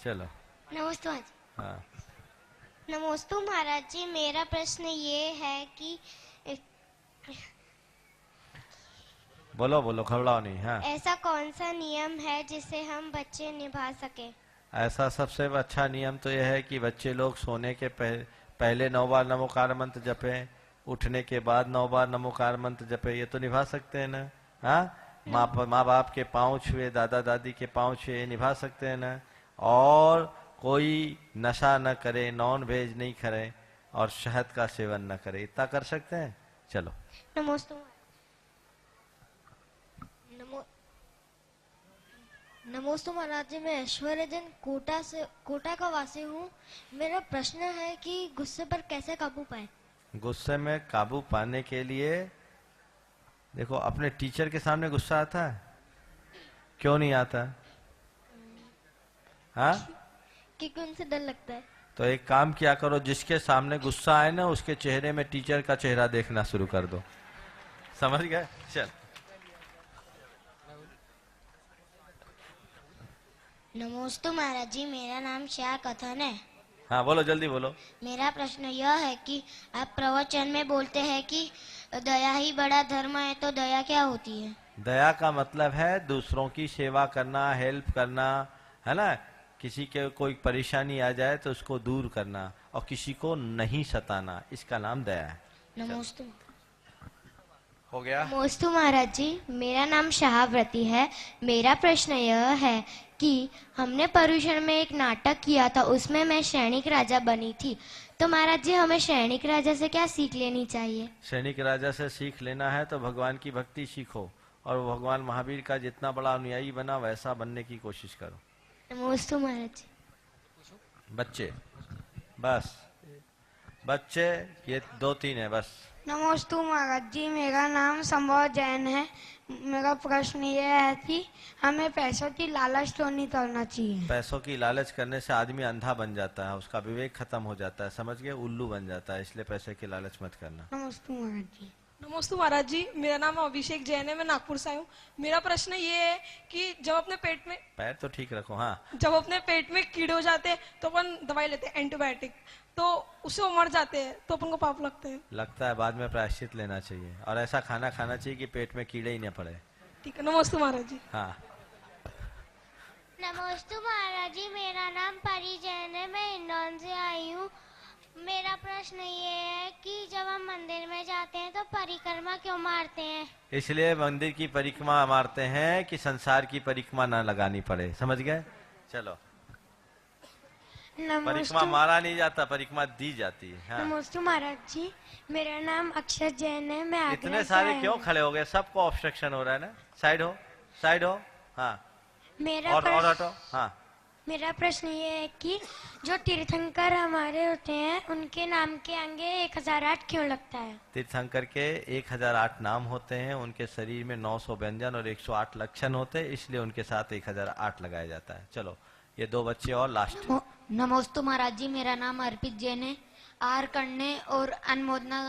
चलो। नमस्ते महाराज। हाँ। नमस्ते महाराज जी, मेरा प्रश्न ये है कि बोलो बोलो, घबराओ नहीं। हाँ। ऐसा कौन सा नियम है जिसे हम बच्चे निभा सके? ऐसा सबसे अच्छा नियम तो यह है कि बच्चे लोग सोने के पहले 9 बार नमोकार मंत्र जपें, उठने के बाद 9 बार नमोकार मंत्र जपें। ये तो निभा सकते हैं ना? हाँ, माँ बाप के पाँव छुए, दादा दादी के पाँव छुए, निभा सकते हैं ना? और कोई नशा न करे, नॉन वेज नहीं करे और शहद का सेवन न करे, इतना कर सकते हैं। चलो। नमस्ते नमस्ते महाराज जी, मैं ऐश्वर्य जैन कोटा का वासी हूँ। मेरा प्रश्न है कि गुस्से पर कैसे काबू पाए? गुस्से में काबू पाने के लिए देखो, अपने टीचर के सामने गुस्सा आता है? क्यों नहीं आता? हाँ, क्योंकि उनसे डर लगता है। तो एक काम किया करो, जिसके सामने गुस्सा आए ना उसके चेहरे में टीचर का चेहरा देखना शुरू कर दो। समझ गए? चल। नमस्ते महाराज जी, मेरा नाम श्या कथन है। हाँ बोलो, जल्दी बोलो। मेरा प्रश्न यह है कि आप प्रवचन में बोलते हैं कि दया ही बड़ा धर्म है, तो दया क्या होती है? दया का मतलब है दूसरों की सेवा करना, हेल्प करना, है ना? किसी के कोई परेशानी आ जाए तो उसको दूर करना और किसी को नहीं सताना, इसका नाम दया है। नमस्ते। हो गया? नमस्ते महाराज जी, मेरा नाम शाहव्रती है। मेरा प्रश्न यह है कि हमने पर्यूषण में एक नाटक किया था, उसमें मैं सैनिक राजा बनी थी, तो महाराज जी हमें सैनिक राजा से क्या सीख लेनी चाहिए? सैनिक राजा से सीख लेना है तो भगवान की भक्ति सीखो और भगवान महावीर का जितना बड़ा अनुयायी बना वैसा बनने की कोशिश करो। नमस्ते महाराज जी। बच्चे, बस बच्चे, ये 2-3 है बस। नमस्ते महाराज जी, मेरा नाम संभव जैन है। मेरा प्रश्न ये है कि हमें पैसों की लालच तो नहीं करना चाहिए? पैसों की लालच करने से आदमी अंधा बन जाता है, उसका विवेक खत्म हो जाता है, समझ गए? उल्लू बन जाता है, इसलिए पैसे की लालच मत करना। नमस्ते महाराज जी। नमस्ते महाराज जी, मेरा नाम अभिषेक जैन है, मैं नागपुर से आई हूँ। मेरा प्रश्न ये है कि जब अपने पेट में, पैर तो ठीक रखो। हाँ। जब अपने पेट में कीड़े हो जाते हैं तो अपन दवाई लेते हैं, एंटीबायोटिक, तो उससे वो मर जाते हैं, तो अपन को पाप लगते हैं? लगता है, बाद में प्रायश्चित लेना चाहिए और ऐसा खाना खाना चाहिए कि पेट में कीड़े ही न पड़े। ठीक है, नमस्ते महाराज जी। हाँ। नमस्ते महाराज जी, मेरा नाम परी जैन है, मैं इंदौर से आई हूँ। मेरा प्रश्न ये है कि जब हम मंदिर में जाते हैं तो परिक्रमा क्यों मारते हैं? इसलिए मंदिर की परिक्रमा मारते हैं कि संसार की परिक्रमा ना लगानी पड़े। समझ गए? चलो। परिक्रमा मारा नहीं जाता, परिक्रमा दी जाती है। हाँ। नमस्ते महाराज जी, मेरा नाम अक्षर जैन है, मैं इतने सारे क्यों खड़े हो गए? सबको ऑब्स्ट्रक्शन हो रहा है ना? साइड हो, साइड हो। हाँ। और हटो। हाँ। मेरा प्रश्न ये है कि जो तीर्थंकर हमारे होते हैं उनके नाम के आगे 1008 क्यों लगता है? तीर्थंकर के 1008 नाम होते हैं, उनके शरीर में 900 व्यंजन और 108 लक्षण होते हैं, इसलिए उनके साथ 1008 लगाया जाता है। चलो, ये 2 बच्चे और लास्ट। नमस्ते महाराज जी, मेरा नाम अर्पित जैन है। आहार करने और अनुमोदना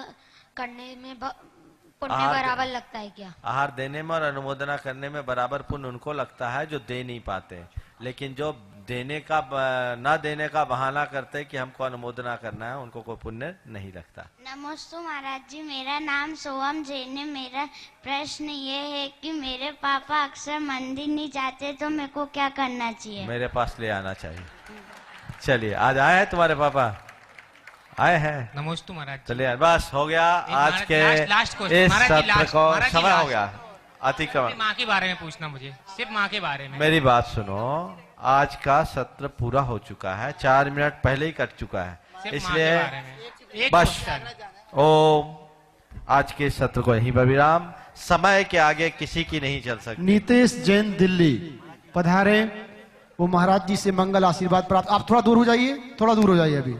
करने में पुण्य बराबर लगता है क्या? आहार देने में और अनुमोदना करने में बराबर पुण्य उनको लगता है जो दे नहीं पाते, लेकिन जो देने का ना देने का बहाना करते कि हमको अनुमोदना करना है, उनको कोई पुण्य नहीं लगता। नमस्ते महाराज जी, मेरा नाम सोहम जैन है। मेरा प्रश्न ये है कि मेरे पापा अक्सर मंदिर नहीं जाते, तो मेरे को क्या करना चाहिए? मेरे पास ले आना चाहिए। चलिए, आज आए हैं तुम्हारे पापा? आए हैं। नमस्ते महाराज। चलिए, बस हो गया आज के इस सत्र को समय हो गया अतिक्रमण। माँ के बारे में पूछना मुझे, सिर्फ माँ के बारे में। मेरी बात सुनो, आज का सत्र पूरा हो चुका है, 4 मिनट पहले ही कट चुका है, इसलिए बस ओम आज के सत्र को यहीं पर विराम। समय के आगे किसी की नहीं चल सकती। नीतेश जैन दिल्ली पधारे, वो महाराज जी से मंगल आशीर्वाद प्राप्त। आप थोड़ा दूर हो जाइए, थोड़ा दूर हो जाइए अभी।